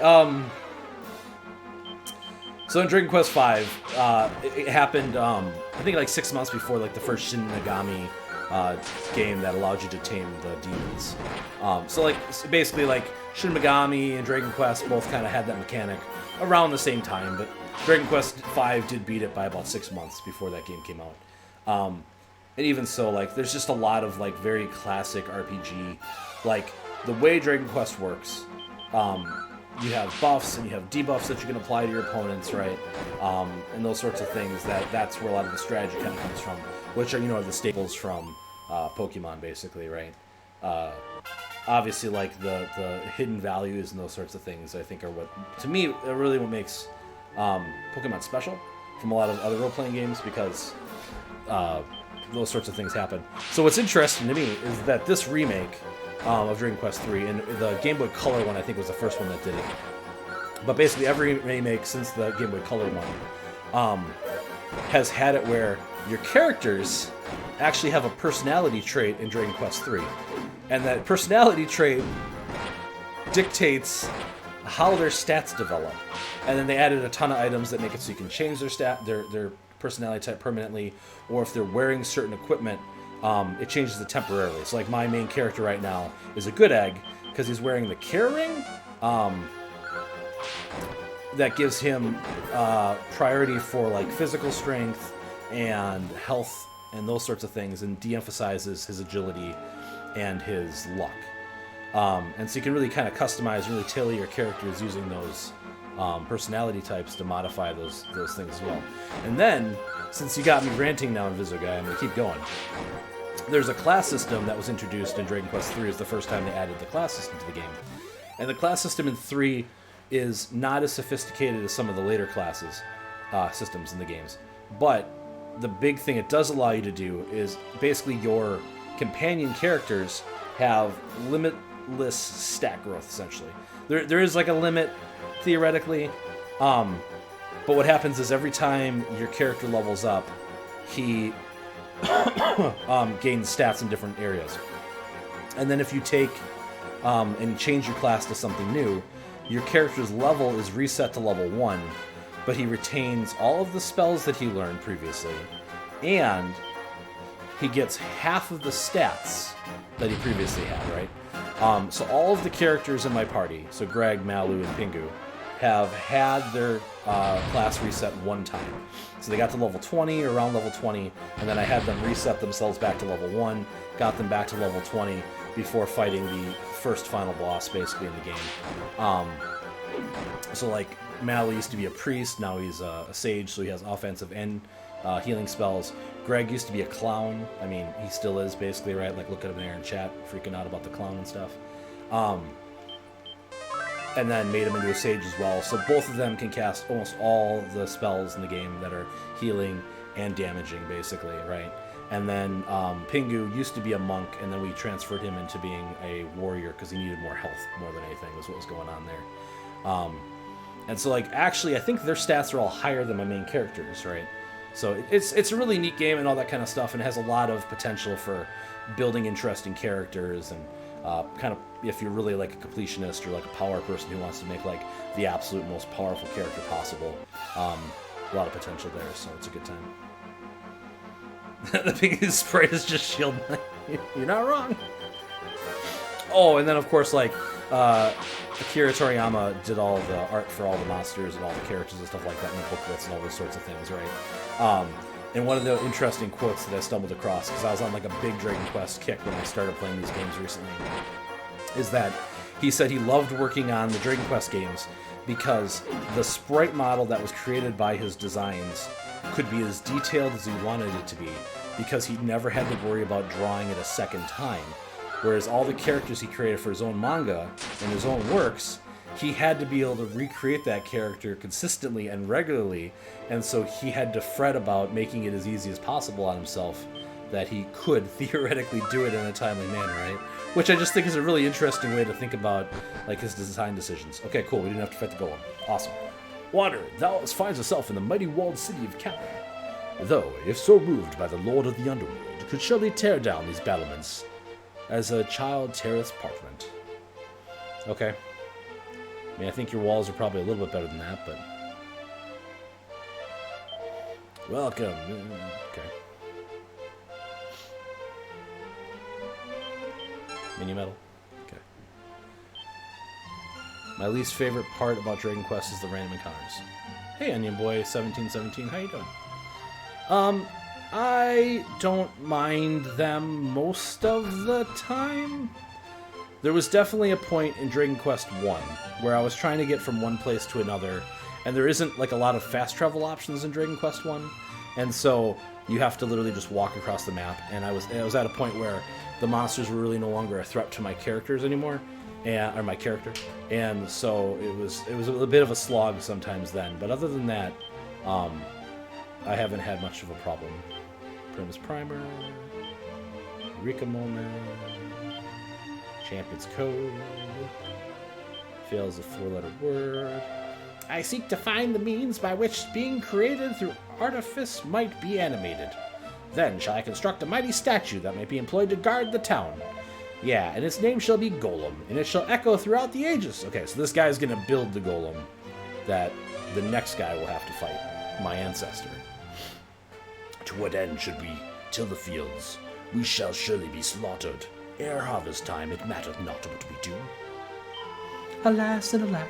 so in Dragon Quest V, it happened, I think like 6 months before like the first Shin Megami game that allowed you to tame the demons. So like basically like Shin Megami and Dragon Quest both kind of had that mechanic around the same time, but Dragon Quest V did beat it by about 6 months before that game came out. And even so, like, there's just a lot of, like, very classic RPG. Like, the way Dragon Quest works, you have buffs and you have debuffs that you can apply to your opponents, right? And those sorts of things, that's where a lot of the strategy kind of comes from, which are, you know, the staples from Pokemon, basically, right? Obviously, like, the hidden values and those sorts of things, I think, are what, to me, are really what makes Pokemon special from a lot of other role-playing games, because those sorts of things happen. So what's interesting to me is that this remake of Dragon Quest III, and the Game Boy Color one I think was the first one that did it, but basically every remake since the Game Boy Color one has had it where your characters actually have a personality trait in Dragon Quest III, and that personality trait dictates how their stats develop. And then they added a ton of items that make it so you can change their personality type permanently, or if they're wearing certain equipment, it changes it temporarily. So like my main character right now is a Good Egg, because he's wearing the Care Ring, that gives him priority for like physical strength and health and those sorts of things, and de-emphasizes his agility and his luck. And so you can really kind of customize, really tailor your characters using those personality types to modify those things as well. And then, since you got me ranting now, Invisiguy, I'm going to keep going. There's a class system that was introduced in Dragon Quest III. It's the first time they added the class system to the game. And the class system in 3 is not as sophisticated as some of the later classes systems in the games. But the big thing it does allow you to do is basically your companion characters have limitless stat growth, essentially. There is like a limit, theoretically, but what happens is every time your character levels up, he gains stats in different areas. And then if you take and change your class to something new, your character's level is reset to level 1, but he retains all of the spells that he learned previously, and he gets half of the stats that he previously had, right? So all of the characters in my party, so Greg, Malu, and Pingu, have had their class reset one time. So they got to level 20, or around level 20, and then I had them reset themselves back to level 1, got them back to level 20 before fighting the first final boss, basically, in the game. So, like, Malu used to be a priest, now he's a sage, so he has offensive and healing spells. Greg used to be a clown. I mean, he still is, basically, right? Like, look at him there in chat, freaking out about the clown and stuff. And then made him into a sage as well. So both of them can cast almost all the spells in the game that are healing and damaging, basically, right? And then Pingu used to be a monk, and then we transferred him into being a warrior because he needed more health more than anything, was what was going on there. And so, like, actually, I think their stats are all higher than my main characters, right? So it's a really neat game and all that kind of stuff, and it has a lot of potential for building interesting characters and kind of, if you're really like a completionist or like a power person who wants to make like the absolute most powerful character possible, a lot of potential there. So it's a good time. The biggest sprite is just Shield Knight. You're not wrong. Oh, and then of course, like, Akira Toriyama did all the art for all the monsters and all the characters and stuff like that, and the booklets and all those sorts of things, right? And one of the interesting quotes that I stumbled across, because I was on like a big Dragon Quest kick when I started playing these games recently, is that he said he loved working on the Dragon Quest games because the sprite model that was created by his designs could be as detailed as he wanted it to be, because he never had to worry about drawing it a second time. Whereas all the characters he created for his own manga and his own works, he had to be able to recreate that character consistently and regularly, and so he had to fret about making it as easy as possible on himself, that he could theoretically do it in a timely manner, right? Which I just think is a really interesting way to think about like his design decisions. Okay, cool, we didn't have to fight the golem. Awesome. Water, thou finds yourself in the mighty walled city of Kappa. Though, if so moved by the lord of the underworld, could surely tear down these battlements as a child teareth parchment. Okay. I mean, I think your walls are probably a little bit better than that, but... Welcome. Okay. Mini metal. Okay. My least favorite part about Dragon Quest is the random encounters. Hey, Onion Boy 1717, how you doing? I don't mind them most of the time. There was definitely a point in Dragon Quest 1 where I was trying to get from one place to another, and there isn't like a lot of fast travel options in Dragon Quest 1, and so you have to literally just walk across the map, and I was at a point where the monsters were really no longer a threat to my characters anymore, or my character, and so it was a bit of a slog sometimes then, but other than that, I haven't had much of a problem. Primus Primer, Eureka Moment, Champion's Code, fails a 4-letter word. I seek to find the means by which being created through artifice might be animated. Then shall I construct a mighty statue that may be employed to guard the town. Yeah, and its name shall be Golem, and it shall echo throughout the ages. Okay, so this guy's gonna build the Golem that the next guy will have to fight, my ancestor. To what end should we till the fields? We shall surely be slaughtered. Ere harvest time, it mattereth not what we do. Alas and alack,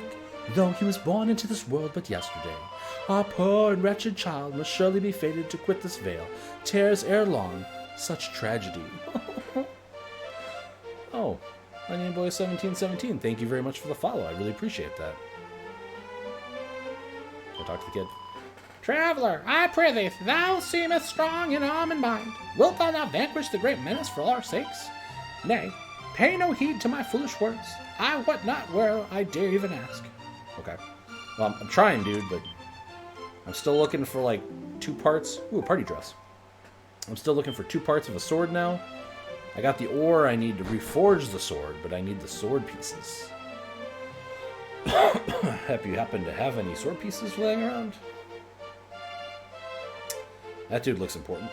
though he was born into this world but yesterday, our poor and wretched child must surely be fated to quit this vale. Tears ere long, such tragedy. Oh, Onion Boy 1717, thank you very much for the follow. I really appreciate that. Go talk to the kid. Traveler, I prithee, thou seemest strong in arm and mind. Wilt thou not vanquish the great menace for our sakes? Nay, pay no heed to my foolish words. I wot not where I dare even ask. Okay. Well, I'm trying, dude, but I'm still looking for, like, 2 parts. Ooh, a party dress. I'm still looking for 2 parts of a sword now. I got the ore, I need to reforge the sword, but I need the sword pieces. Have you happen to have any sword pieces laying around? That dude looks important.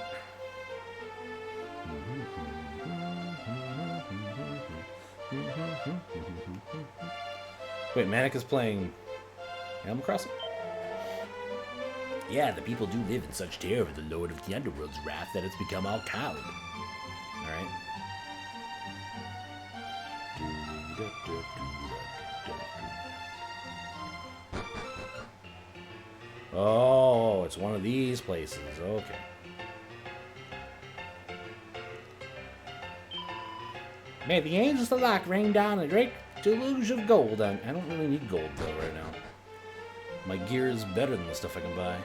Wait, Manic is playing Animal Crossing? Yeah, the people do live in such terror of the Lord of the Underworld's wrath that it's become all cowed. Alright. Oh, it's one of these places. Okay. May the angels of light rain down a great deluge of gold. I don't really need gold, though, right now. My gear is better than the stuff I can buy.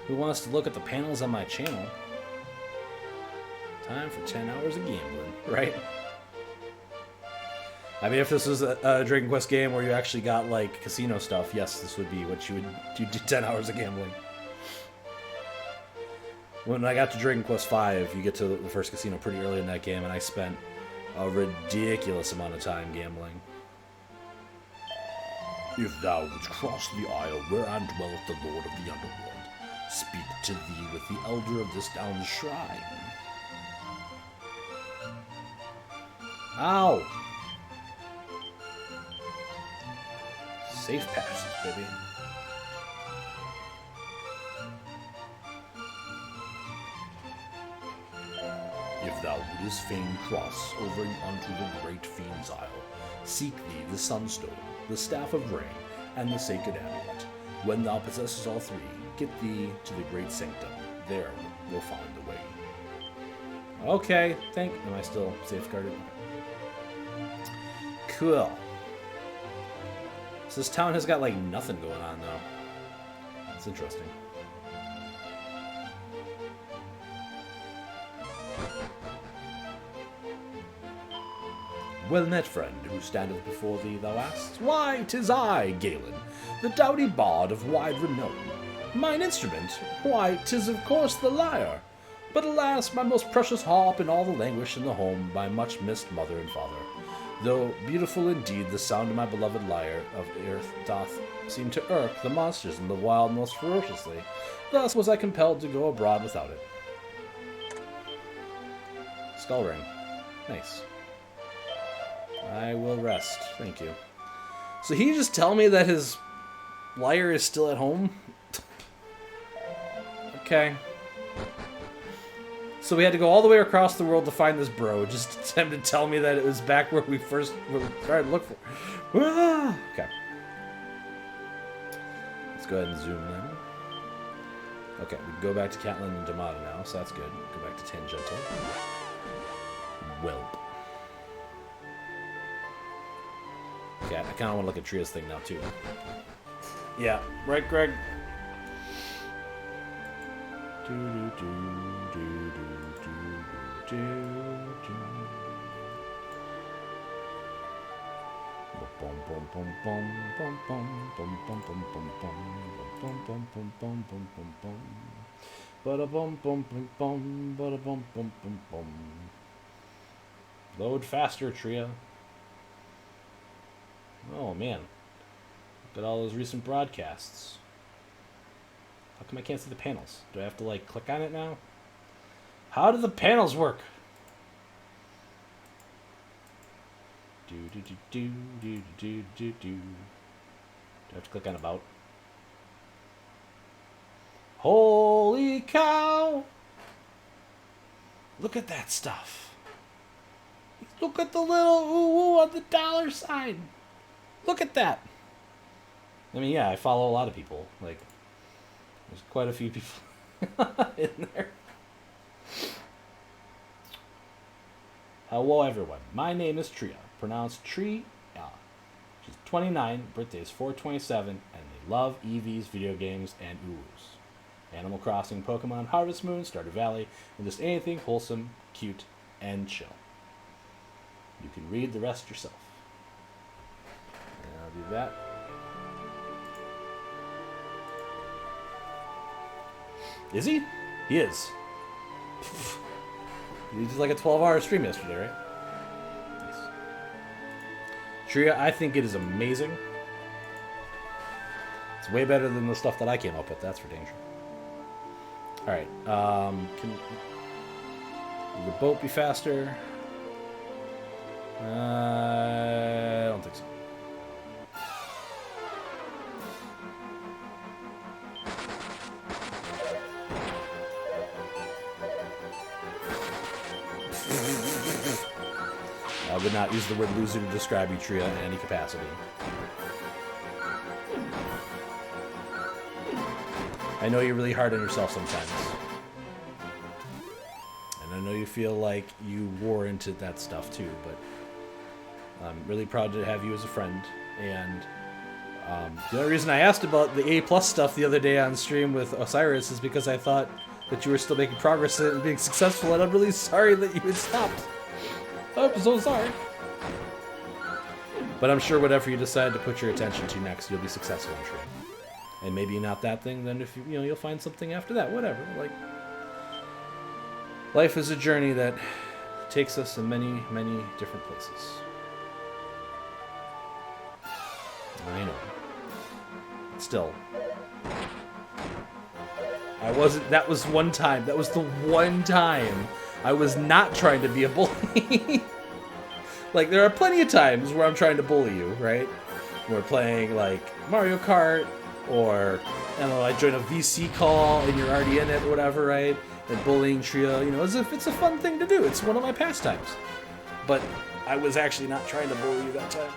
Who wants to look at the panels on my channel? Time for 10 hours of gambling, right? I mean, if this was a Dragon Quest game where you actually got, like, casino stuff, yes, this would be what you would do 10 hours of gambling. When I got to Dragon Quest V, you get to the first casino pretty early in that game, and I spent a ridiculous amount of time gambling. If thou wouldst cross the isle whereon dwelleth the Lord of the Underworld, speak to thee with the elder of this down shrine. Ow! Safe passage, baby. If thou wouldst fain cross over unto the great Fiend's Isle, seek thee the Sunstone, the Staff of Rain, and the Sacred Amulet. When thou possessest all three, get thee to the Great Sanctum. There we'll find the way. Okay, am I still safeguarded? Cool. So this town has got, like, nothing going on, though. It's interesting. Well met, friend, who standeth before thee, thou ask'st? Why, 'tis I, Galen, the doughty bard of wide renown. Mine instrument? Why, 'tis of course the lyre. But alas, my most precious harp in all the languish in the home by much missed mother and father. Though beautiful indeed the sound of my beloved lyre of earth doth seem to irk the monsters in the wild most ferociously, thus was I compelled to go abroad without it. Skull ring. Nice. I will rest. Thank you. So he just tell me that his lyre is still at home? Okay. So we had to go all the way across the world to find this bro, just him to tell me that it was back where we started to look for. Okay. Let's go ahead and zoom in. Okay, we can go back to Catlin and Damata now, so that's good. Go back to Tangential. Whelp. Okay, I kind of want to look at Tria's thing now, too. Yeah, right, Greg? Load faster, Tria. Oh man, look at all those recent broadcasts. How come I can't see the panels? Do I have to like click on it now? How do the panels work? Do do do do do do do do. Do I have to click on about? Holy cow! Look at that stuff. Look at the little ooh on the dollar sign. Look at that. I mean, yeah, I follow a lot of people. Like, there's quite a few people in there. Hello, everyone. My name is Tria, pronounced Tree. She's 29, birthday is 4/27, and they love EVs, video games, and oohs. Animal Crossing, Pokemon, Harvest Moon, Stardew Valley, and just anything wholesome, cute, and chill. You can read the rest yourself. And I'll do that. Is he? He is. He did like a 12-hour stream yesterday, right? Nice. Tria, I think it is amazing. It's way better than the stuff that I came up with, that's for danger. Alright, can the boat be faster? I don't think so. I would not use the word loser to describe you, Tria, in any capacity. I know you're really hard on yourself sometimes. And I know you feel like you wore into that stuff too, but I'm really proud to have you as a friend. And the only reason I asked about the A+ stuff the other day on stream with Osiris is because I thought that you were still making progress and being successful, and I'm really sorry that you had stopped. I'm so sorry. But I'm sure whatever you decide to put your attention to next, you'll be successful in stream. And maybe not that thing, then if you know, you'll find something after that, whatever. Like, life is a journey that takes us in many, many different places. I know. still. I wasn't. That was one time. That was the one time I was not trying to be a bully. Like, there are plenty of times where I'm trying to bully you, right? We're playing, like, Mario Kart, or, I don't know, I join a VC call and you're already in it or whatever, right? And bullying trio, you know, as if it's a fun thing to do. It's one of my pastimes. But I was actually not trying to bully you that time.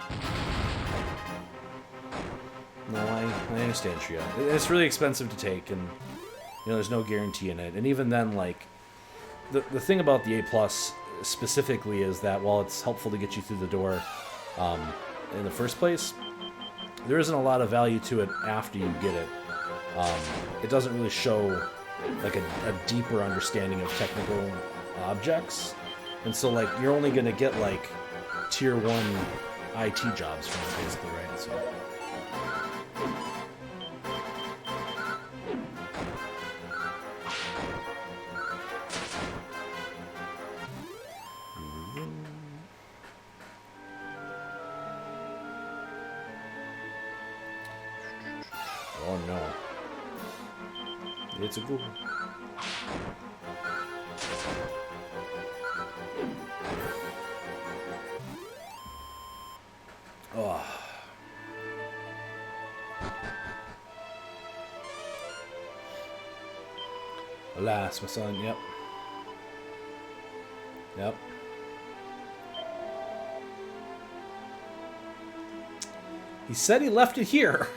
No, I understand trio. It's really expensive to take, and, you know, there's no guarantee in it. And even then, like, the thing about the A+ specifically is that while it's helpful to get you through the door in the first place, there isn't a lot of value to it after you get it. It doesn't really show like a deeper understanding of technical objects, and so like you're only gonna get like tier 1 IT jobs from it, basically, right? So. Oh no. It's a Google. Oh. Alas, my son, yep. Yep. He said he left it here.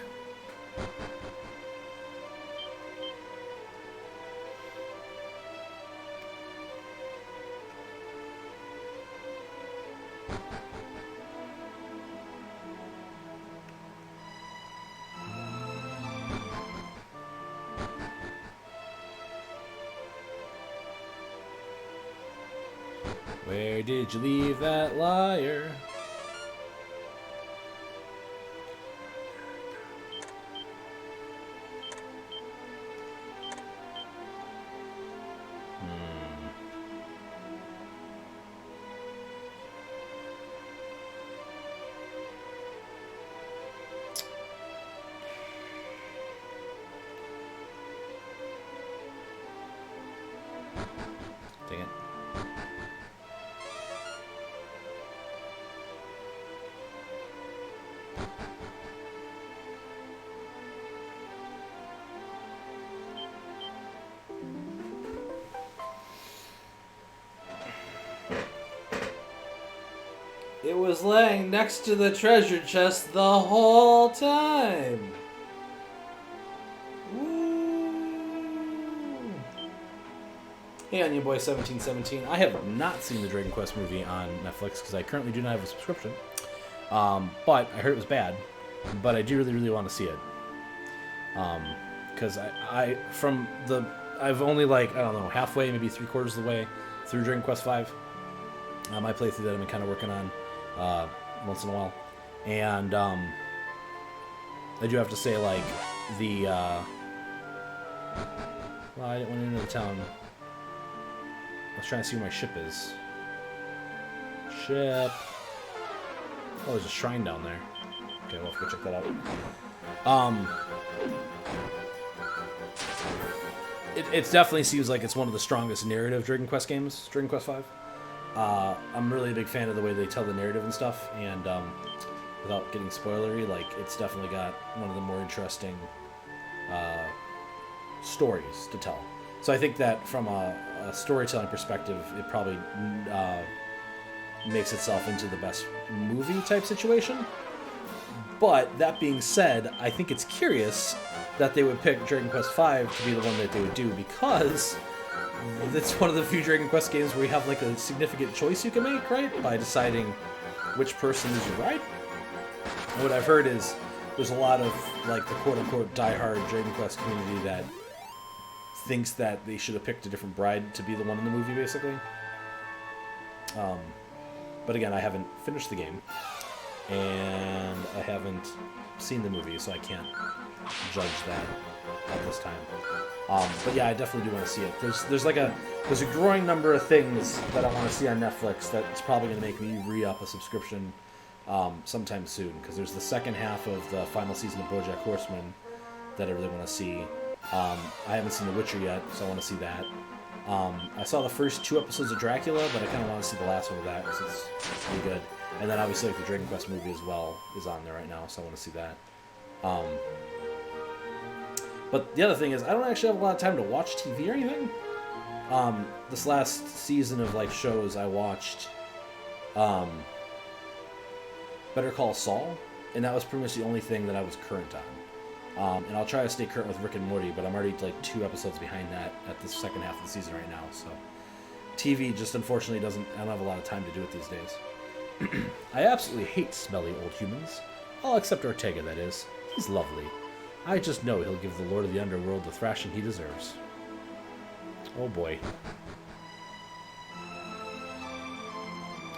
Where did you leave that liar? Dang it. It was laying next to the treasure chest the whole time. Woo. Hey, Onion Boy 1717. I have not seen the Dragon Quest movie on Netflix because I currently do not have a subscription. But I heard it was bad. But I do really, really want to see it. Because I've only, like, I don't know, halfway, maybe 3/4 of the way through Dragon Quest V. My playthrough that I've been kind of working on once in a while. And I do have to say, like, well, I didn't want into the town. I was trying to see where my ship is. Ship. Oh, there's a shrine down there. Okay, we'll have to go check that out. It definitely seems like it's one of the strongest narrative Dragon Quest games, Dragon Quest V. I'm really a big fan of the way they tell the narrative and stuff, and without getting spoilery, like, it's definitely got one of the more interesting stories to tell. So I think that from a storytelling perspective, it probably makes itself into the best movie type situation. But that being said, I think it's curious that they would pick Dragon Quest V to be the one that they would do, because it's one of the few Dragon Quest games where you have like a significant choice you can make, right? By deciding which person is your bride. And what I've heard is there's a lot of like the quote-unquote diehard Dragon Quest community that thinks that they should have picked a different bride to be the one in the movie, basically. But again, I haven't finished the game, and I haven't seen the movie, so I can't judge that at this time. But yeah, I definitely do want to see it. There's a growing number of things that I want to see on Netflix that's probably going to make me re-up a subscription sometime soon, because there's the second half of the final season of BoJack Horseman that I really want to see. I haven't seen The Witcher yet, so I want to see that. I saw the first 2 episodes of Dracula, but I kind of want to see the last one of that because it's pretty good. And then obviously like the Dragon Quest movie as well is on there right now, so I want to see that. But the other thing is, I don't actually have a lot of time to watch TV or anything. This last season of like shows, I watched Better Call Saul, and that was pretty much the only thing that I was current on. And I'll try to stay current with Rick and Morty, but I'm already like 2 episodes behind that at the second half of the season right now. So TV just unfortunately I don't have a lot of time to do it these days. I absolutely hate smelly old humans. All except Ortega, that is. He's lovely. I just know he'll give the Lord of the Underworld the thrashing he deserves. Oh boy.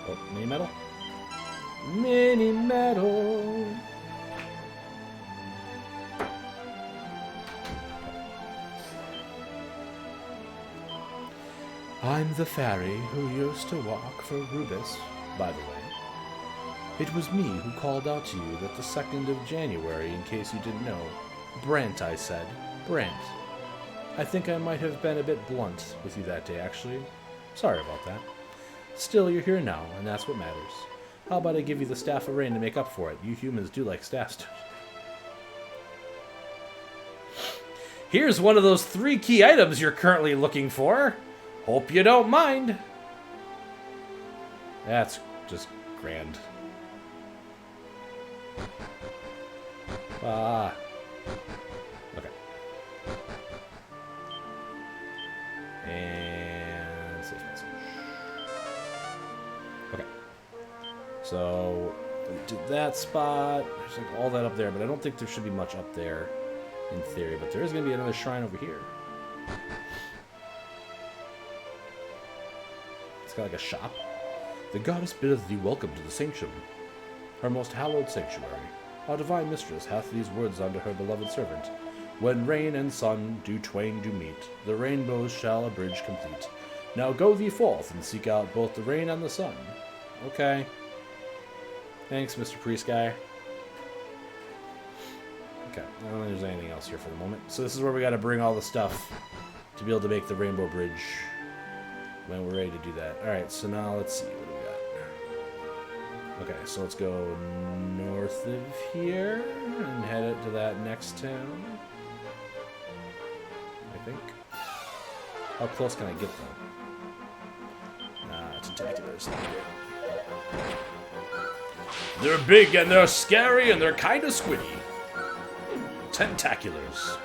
Oh, mini metal? Mini metal! I'm the fairy who used to walk for Rubus, by the way. It was me who called out to you that the 2nd of January, in case you didn't know. Brent, I said. Brent. I think I might have been a bit blunt with you that day, actually. Sorry about that. Still, you're here now, and that's what matters. How about I give you the Staff of Rain to make up for it? You humans do like staffs. Here's one of those 3 key items you're currently looking for. Hope you don't mind. That's just grand. Okay. And save message. Okay. So we did that spot. There's like all that up there, but I don't think there should be much up there in theory. But there is going to be another shrine over here. It's got like a shop. The goddess biddeth thee welcome to the sanctum, her most hallowed sanctuary. Our divine mistress hath these words unto her beloved servant. When rain and sun do twain do meet, the rainbows shall a bridge complete. Now go thee forth and seek out both the rain and the sun. Okay. Thanks, Mr. Priest guy. Okay, I don't think there's anything else here for the moment. So this is where we gotta bring all the stuff to be able to make the rainbow bridge when we're ready to do that. Alright, so now let's see what do we got. Okay, so let's go north of here and head it to that next town. I think. How close can I get though? Tentaculars. They're big and they're scary and they're kind of squiddy. Tentaculars.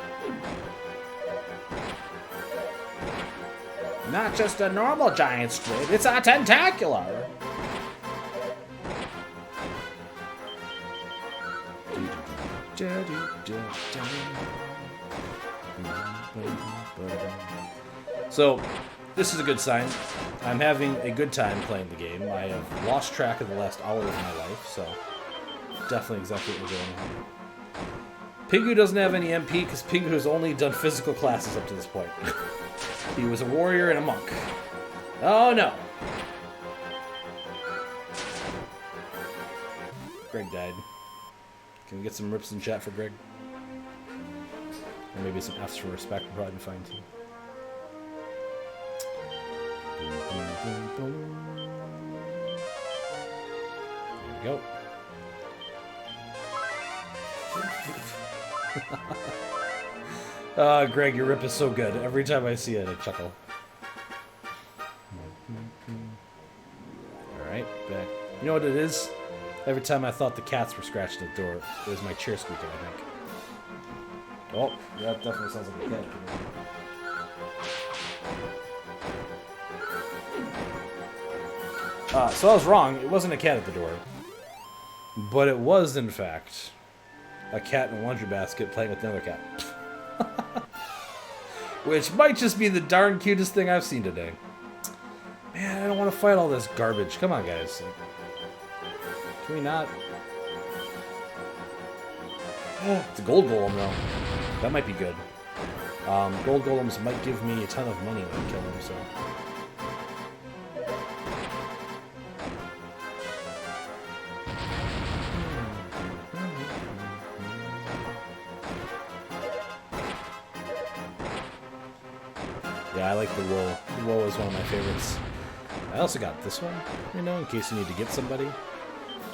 Not just a normal giant squid, it's a tentacular. So, this is a good sign. I'm having a good time playing the game. I have lost track of the last hour of my life, so definitely exactly what we're doing. Pingu doesn't have any MP because Pingu has only done physical classes up to this point. He was a warrior and a monk. Oh no! Greg died. Can we get some rips in chat for Greg? Or maybe some F's for respect would probably be fine too. Boom, boom, boom, boom. There we go. Greg, your rip is so good. Every time I see it, I chuckle. Alright, back. You know what it is? Every time I thought the cats were scratching the door, it was my chair squeaking, I think. Oh, that definitely sounds like a cat. So I was wrong. It wasn't a cat at the door. But it was, in fact, a cat in a laundry basket playing with another cat. Which might just be the darn cutest thing I've seen today. Man, I don't want to fight all this garbage. Come on, guys. Can we not? It's a gold golem, though. That might be good. Gold golems might give me a ton of money when I kill them, so... Yeah, I like the wool. The wool is one of my favorites. I also got this one, you know, in case you need to get somebody.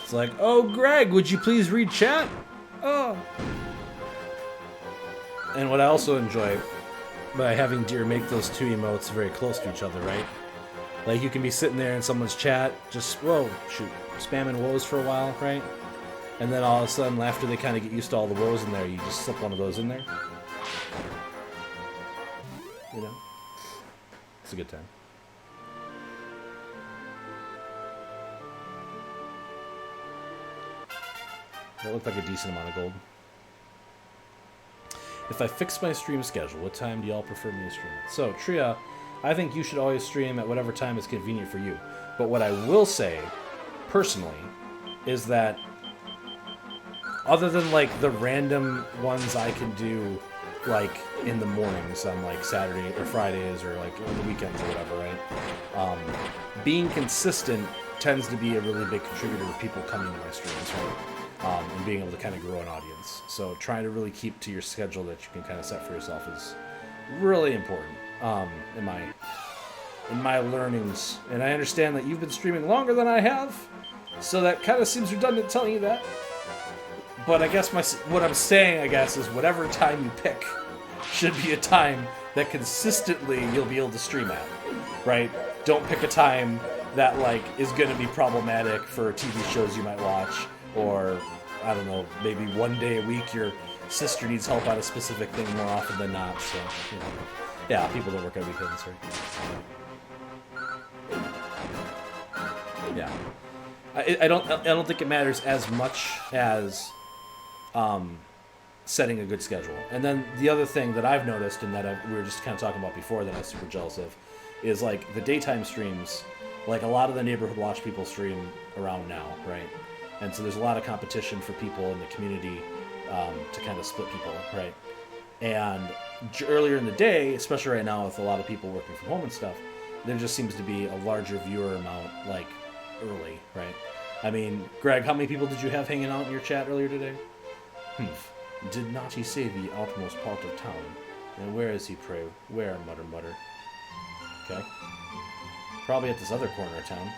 It's like, oh, Greg, would you please read chat? Oh. And what I also enjoy by having Deer make those two emotes very close to each other, right? Like, you can be sitting there in someone's chat, just, whoa, shoot, spamming woes for a while, right? And then all of a sudden, after they kind of get used to all the woes in there, you just slip one of those in there. You know? It's a good time. That looked like a decent amount of gold. If I fix my stream schedule, what time do y'all prefer me to stream at? So, Tria, I think you should always stream at whatever time is convenient for you. But what I will say, personally, is that other than, like, the random ones I can do, like, in the mornings on, like, Saturday or Fridays or, like, on the weekends or whatever, right? Being consistent tends to be a really big contributor to people coming to my streams, right? And being able to kind of grow an audience. So trying to really keep to your schedule that you can kind of set for yourself is really important in my learnings. And I understand that you've been streaming longer than I have, so that kind of seems redundant telling you that. But I guess what I'm saying, I guess, is whatever time you pick should be a time that consistently you'll be able to stream at, right? Don't pick a time that, like, is going to be problematic for TV shows you might watch, or, I don't know, maybe one day a week your sister needs help on a specific thing more often than not, so, you know. Yeah, people don't work on weekends, right? Yeah. I don't think it matters as much as setting a good schedule. And then the other thing that I've noticed, and that we were just kind of talking about before that I was super jealous of, is, like, the daytime streams. Like, a lot of the neighborhood watch people stream around now, right? And so there's a lot of competition for people in the community to kind of split people, right? And earlier in the day, especially right now with a lot of people working from home and stuff, there just seems to be a larger viewer amount, like, early, right? I mean, Greg, how many people did you have hanging out in your chat earlier today? Did not he say the outmost part of town? And where is he, pray? Where, mutter, mutter? Okay. Probably at this other corner of town.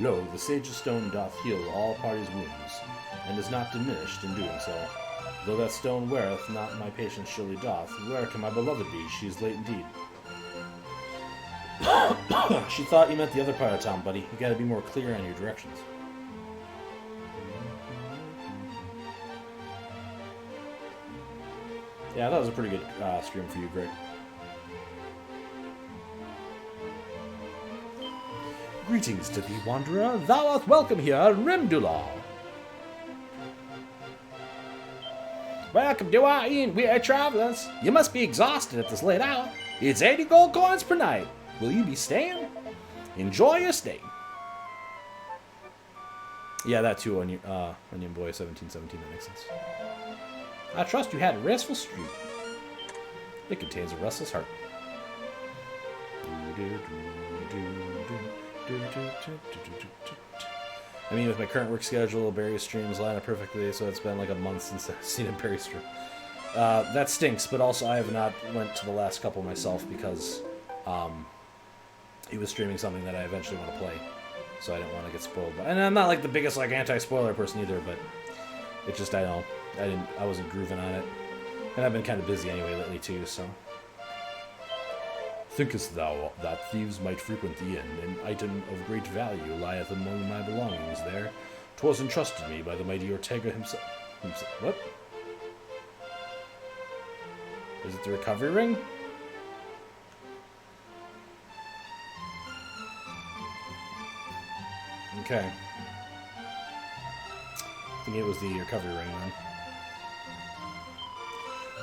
Lo, the Sage's Stone doth heal all parties' wounds, and is not diminished in doing so. Though that stone weareth not my patience surely doth, where can my beloved be? She is late indeed. She thought you meant the other part of town, buddy. You gotta be more clear on your directions. Yeah, that was a pretty good stream for you, Greg. Greetings to thee, wanderer. Thou art welcome here, Remdulal. Welcome to our inn, we are travelers. You must be exhausted at this late hour. It's 80 gold coins per night. Will you be staying? Enjoy your stay. Yeah, that too, Onion Boy 1717, that makes sense. I trust you had a restful sleep. It contains a restless heart. I mean, with my current work schedule, Barry's streams line up perfectly, so it's been like a month since I've seen a Barry stream. That stinks, but also I have not went to the last couple myself because he was streaming something that I eventually want to play, so I didn't want to get spoiled. And I'm not like the biggest like anti-spoiler person either, but it just I wasn't grooving on it, and I've been kind of busy anyway lately too, so. Thinkest thou that thieves might frequent the inn? An item of great value lieth among my belongings there. 'Twas entrusted me by the mighty Ortega himself. What? Is it the recovery ring? Okay. I think it was the recovery ring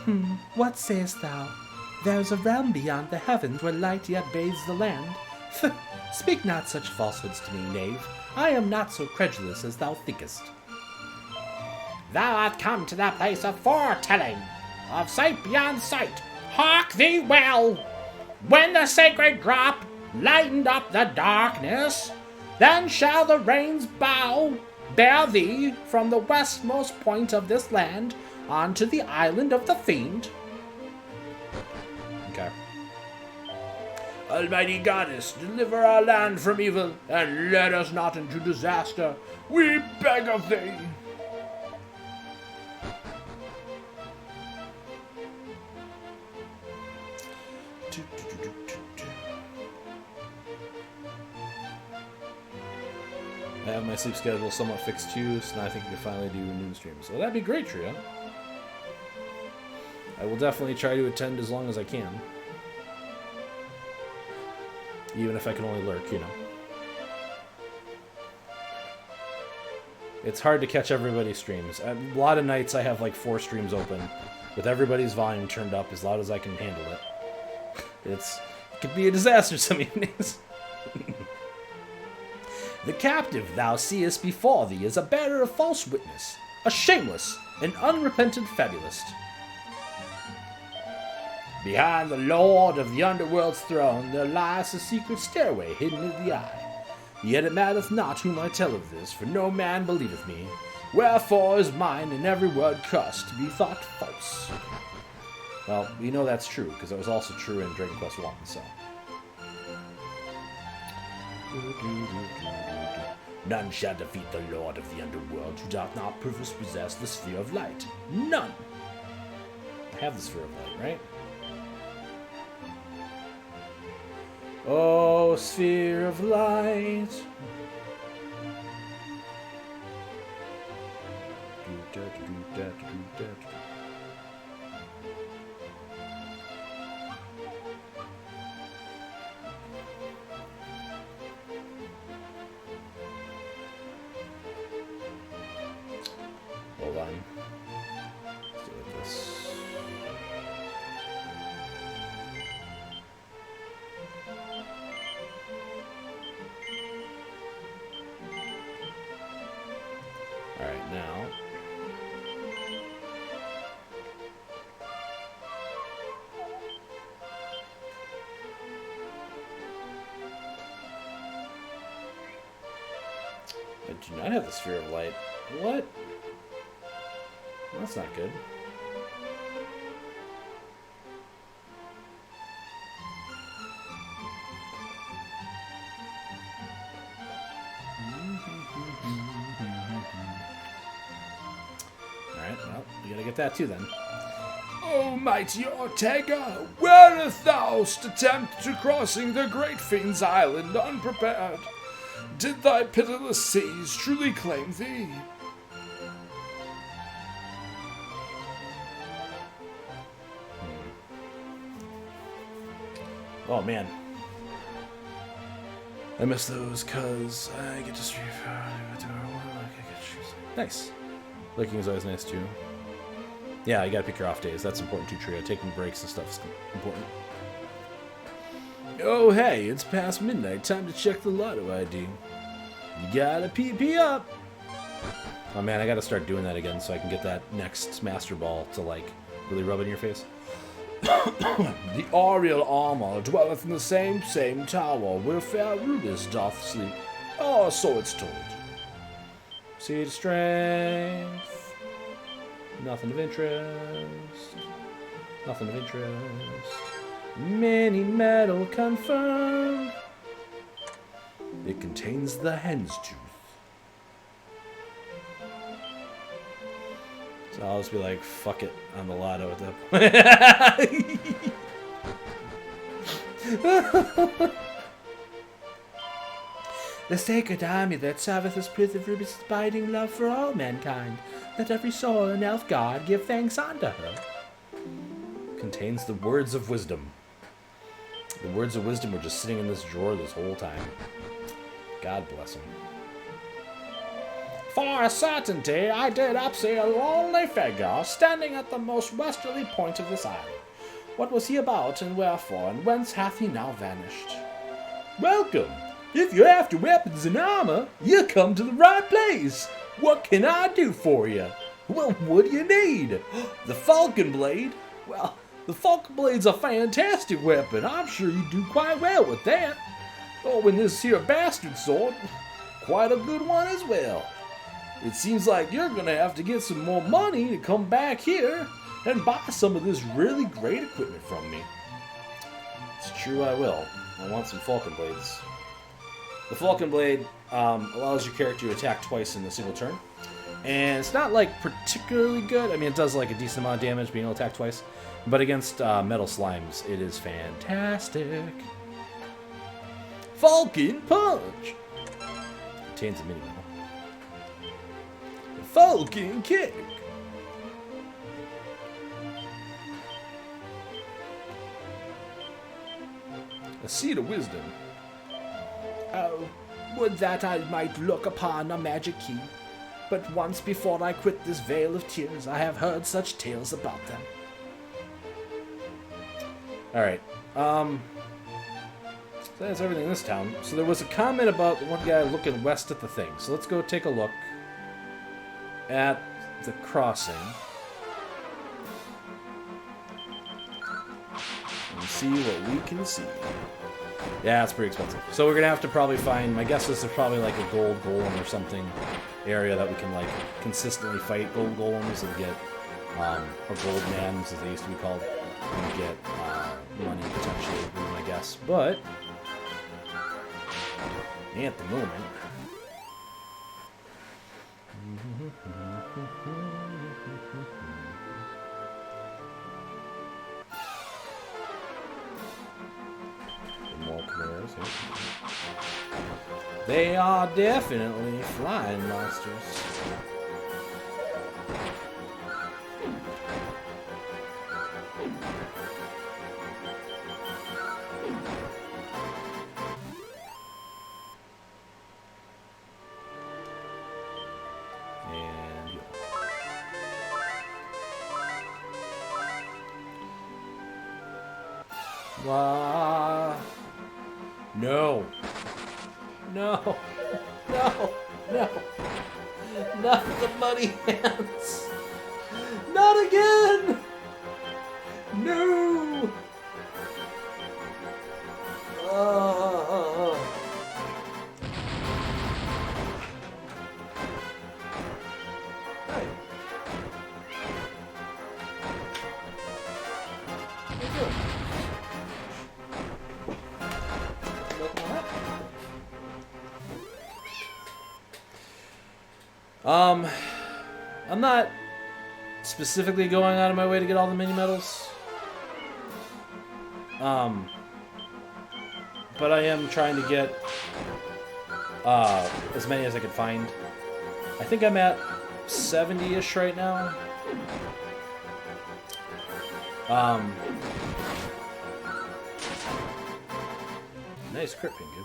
then. What sayest thou? There's a realm beyond the heavens where light yet bathes the land. Speak not such falsehoods to me, knave. I am not so credulous as thou thinkest. Thou art come to that place of foretelling, of sight beyond sight. Hark thee well! When the sacred drop lightened up the darkness, then shall the rains bow bear thee from the westmost point of this land unto the island of the fiend. Okay. Almighty Goddess, deliver our land from evil, and let us not into disaster, we beg of thee. I have my sleep schedule somewhat fixed too, so now I think we can finally do noon streams. So that'd be great, Trio. I will definitely try to attend as long as I can. Even if I can only lurk, you know. It's hard to catch everybody's streams. A lot of nights I have like 4 streams open, with everybody's volume turned up as loud as I can handle it. It could be a disaster some evenings. The captive thou seest before thee is a bearer of false witness, a shameless and unrepentant fabulist. Behind the Lord of the Underworld's throne there lies a secret stairway hidden in the eye. Yet it matteth not whom I tell of this, for no man believeth me. Wherefore is mine and every word cursed to be thought false. Well, we know that's true, because it was also true in Dragon Quest 1, so. None shall defeat the Lord of the Underworld who doth not first possess the Sphere of Light. None! I have the Sphere of Light, right? Oh, Sphere of Light. Hold on. Let's do this. Alright, now. I do not have the Sphere of Light. What? That's not good. Alright, well, we gotta get that too then. O mighty Ortega, whereth thou'st attempt to crossing the great fiend's island unprepared? Did thy pitiless seas truly claim thee? Oh man. I miss those cause I get to stream. Nice. Looking is always nice too. Yeah, you gotta pick your off days. That's important too, Trio. Taking breaks and stuff is important. Oh hey, it's past midnight. Time to check the lotto ID. You gotta PP up. Oh man, I gotta start doing that again so I can get that next Master Ball to like really rub in your face. The Oriel armor dwelleth in the same tower where fair Rubis doth sleep. Oh, so it's told. Seed of strength. Nothing of interest. Nothing of interest. Mini metal confirmed. It contains the hen's tooth. So I'll just be like, fuck it on the lotto at that point. The sacred army that serveth as proof of Rubis' abiding love for all mankind. Let every soul in Elfgard give thanks unto her. Contains the words of wisdom. The words of wisdom were just sitting in this drawer this whole time. God bless him. For a certainty, I did upsee a lonely figure standing at the most westerly point of this island. What was he about, and wherefore, and whence hath he now vanished? Welcome! If you're after weapons and armor, you come to the right place. What can I do for you? Well, what do you need? The Falcon Blade? Well, the Falcon Blade's a fantastic weapon. I'm sure you do quite well with that. Oh, and this here bastard sword, quite a good one as well. It seems like you're gonna have to get some more money to come back here and buy some of this really great equipment from me. It's true, I will. I want some Falcon Blades. The Falcon Blade allows your character to attack twice in a single turn. And it's not, like, particularly good. I mean, it does, like, a decent amount of damage being able to attack twice. But against metal slimes, it is fantastic. Falcon Punch! Contains a mini-metal. Falcon Kick! A Seed of Wisdom. Oh, would that I might look upon a magic key. But once before I quit this vale of tears, I have heard such tales about them. Alright, so that's everything in this town. So there was a comment about the one guy looking west at the thing. So let's go take a look at the crossing. And see what we can see. Yeah, it's pretty expensive. So we're going to have to probably find, my guess is there's probably like a gold golem or something area that we can like consistently fight gold golems and get, or gold mans as they used to be called, and get money potentially, would be my guess. But at the moment, more Chimeras, yeah. They are definitely flying monsters. And no. No. No. No. Not the muddy hands. Not again. No. Hey. What are you doing? I'm not specifically going out of my way to get all the mini medals. But I am trying to get as many as I can find. I think I'm at 70-ish right now. Nice crit, Pingu.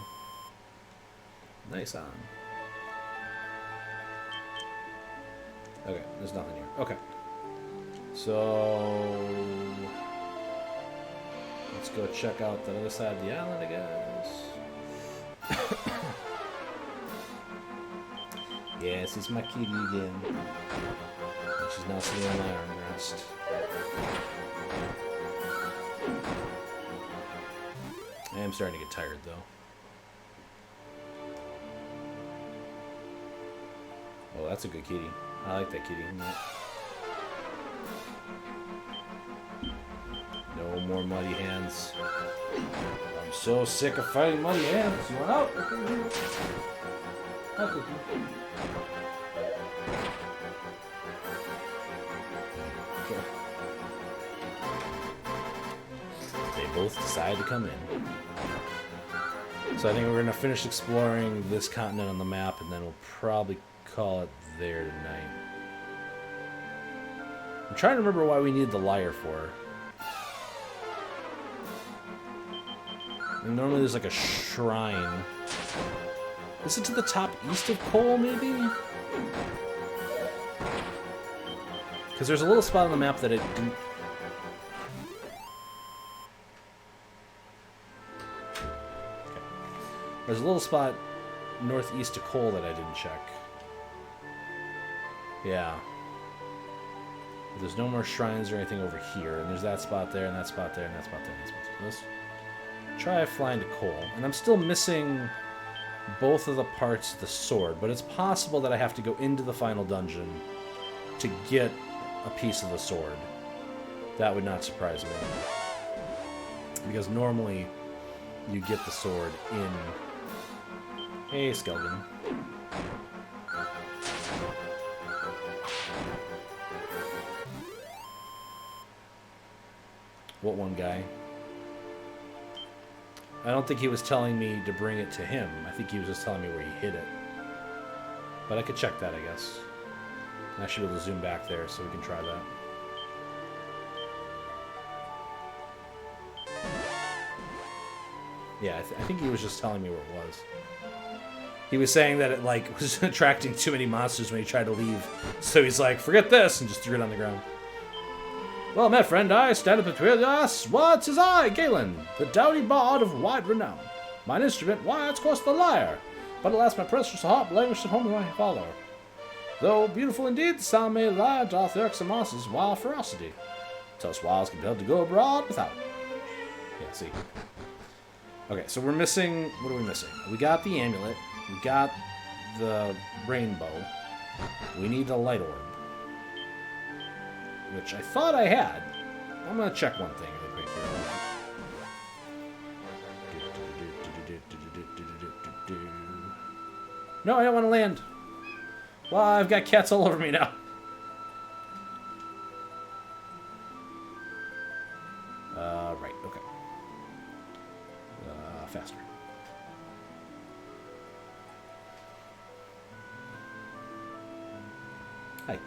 Nice on. Okay, there's nothing here. Okay. So let's go check out the other side of the island, I guess. Yes, it's my kitty again. And she's now sitting on my armrest. I am starting to get tired, though. Oh, that's a good kitty. I like that kitty. No more muddy hands. I'm so sick of fighting muddy hands. You want out? Okay. They both decide to come in. So I think we're going to finish exploring this continent on the map, and then we'll probably call it there tonight. I'm trying to remember why we needed the lyre for. And normally there's like a shrine. Is it to the top east of Cole, maybe? Because there's a little spot on the map that it didn't... Okay. There's a little spot northeast of Cole that I didn't check. Yeah. But there's no more shrines or anything over here. And there's that spot there, and that spot there, and that spot there, and that spot there. Let's try flying to Cole. And I'm still missing both of the parts of the sword, but it's possible that I have to go into the final dungeon to get a piece of the sword. That would not surprise me. Because normally you get the sword in... Hey, Skeldon. What one guy? I don't think he was telling me to bring it to him. I think he was just telling me where he hid it. But I could check that, I guess. I should be able to zoom back there so we can try that. Yeah, I think he was just telling me where it was. He was saying that it, like, was attracting too many monsters when he tried to leave. So he's like, forget this, and just threw it on the ground. Well met, friend, I stand up between us. What is I, Galen, the doughty bard of wide renown? Mine instrument, why, it's course the lyre. But alas, my precious harp languished at home with my father. Though beautiful indeed, the sound may lie, doth irk some monsters' wild ferocity. Thus whiles compelled to go abroad without. Yeah, see. Okay, so we're missing... What are we missing? We got the amulet. We got the rainbow. We need the light orb. Which I thought I had. I'm going to check one thing really quick here. No, I don't want to land. Well, I've got cats all over me now. Right, okay. Faster. Hi.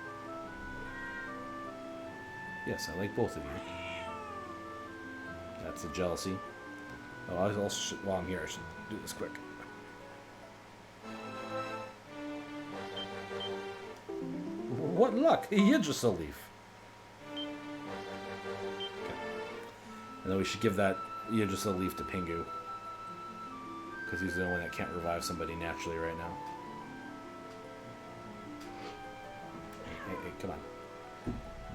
Yes, I like both of you. That's the jealousy. Oh, while I'm here, I should do this quick. What luck! You're just a leaf. Okay. And then we should give that you're just a leaf to Pingu. Because he's the only one that can't revive somebody naturally right now. Hey, come on.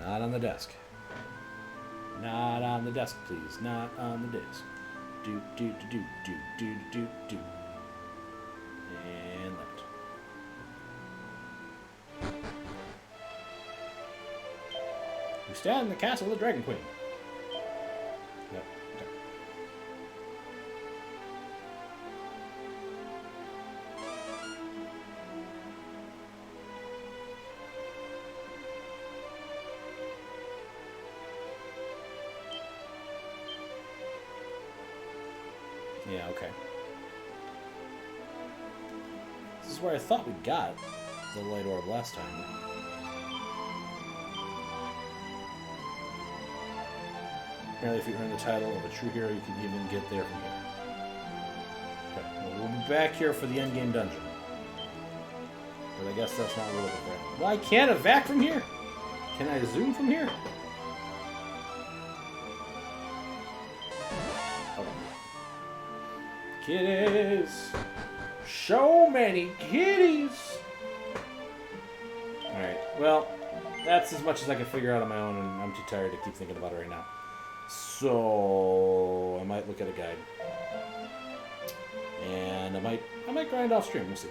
Not on the desk. Not on the desk, please. Not on the desk. Do. And left. We stand in the castle of the Dragon Queen. Yep. Okay. Yeah, okay. This is where I thought we got the light orb last time. Apparently, if you earn the title of a true hero, you can even get there from here. Okay, well, we'll be back here for the endgame dungeon. But I guess that's not what we're looking for. Why can't I vac from here? Can I zoom from here? Kitties! So many kitties! Alright, well, that's as much as I can figure out on my own, and I'm too tired to keep thinking about it right now. So, I might look at a guide. And I might grind off stream, we'll see.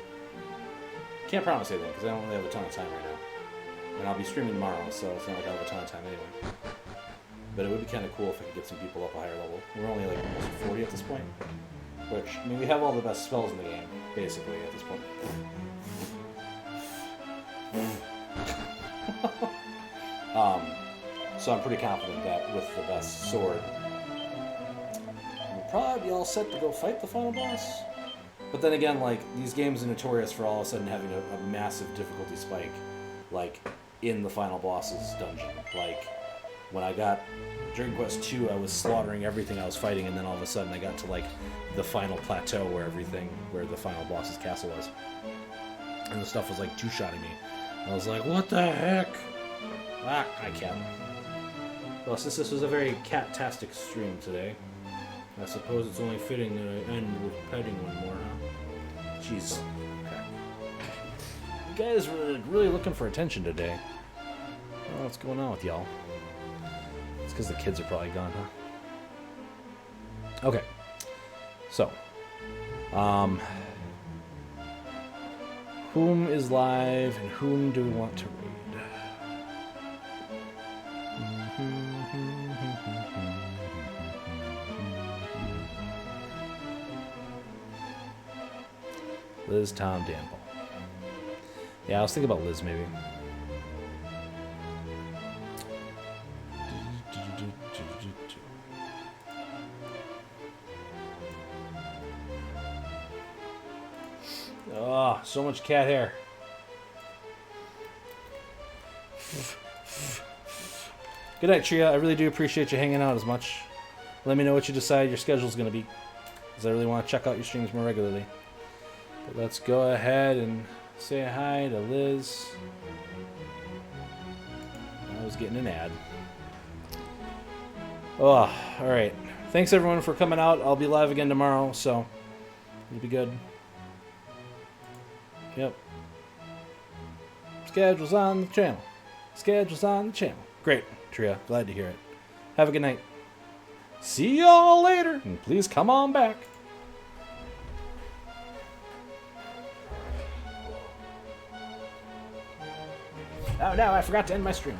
Can't promise anything, because I don't really have a ton of time right now. And I'll be streaming tomorrow, so it's not like I have a ton of time anyway. But it would be kind of cool if I could get some people up a higher level. We're only like almost 40 at this point. Which, I mean, we have all the best spells in the game, basically, at this point. So I'm pretty confident that with the best sword, we'll probably be all set to go fight the final boss. But then again, like, these games are notorious for all of a sudden having a massive difficulty spike, like, in the final boss's dungeon. Like, when I got Dragon Quest II, I was slaughtering everything I was fighting, and then all of a sudden I got to, like, the final plateau where the final boss's castle was. And the stuff was, like, two-shotting me. I was like, what the heck? Ah, hi, cat. Well, since this was a very cat-tastic stream today, I suppose it's only fitting that I end with petting one more, huh? Jeez. Okay. You guys were really looking for attention today. Oh, what's going on with y'all? It's because the kids are probably gone, huh? Okay. So, Whom is live and whom do we want to raid? Liz, Tom, Dan, Paul. Yeah, I was thinking about Liz maybe. Oh, so much cat hair. Good night, Tria. I really do appreciate you hanging out as much. Let me know what you decide your schedule's going to be, because I really want to check out your streams more regularly. But let's go ahead and say hi to Liz. I was getting an ad. Oh, alright. Thanks everyone for coming out. I'll be live again tomorrow, so it'll be good. Yep. Schedule's on the channel. Schedule's on the channel. Great, Tria. Glad to hear it. Have a good night. See y'all later, and please come on back. Oh no, I forgot to end my stream.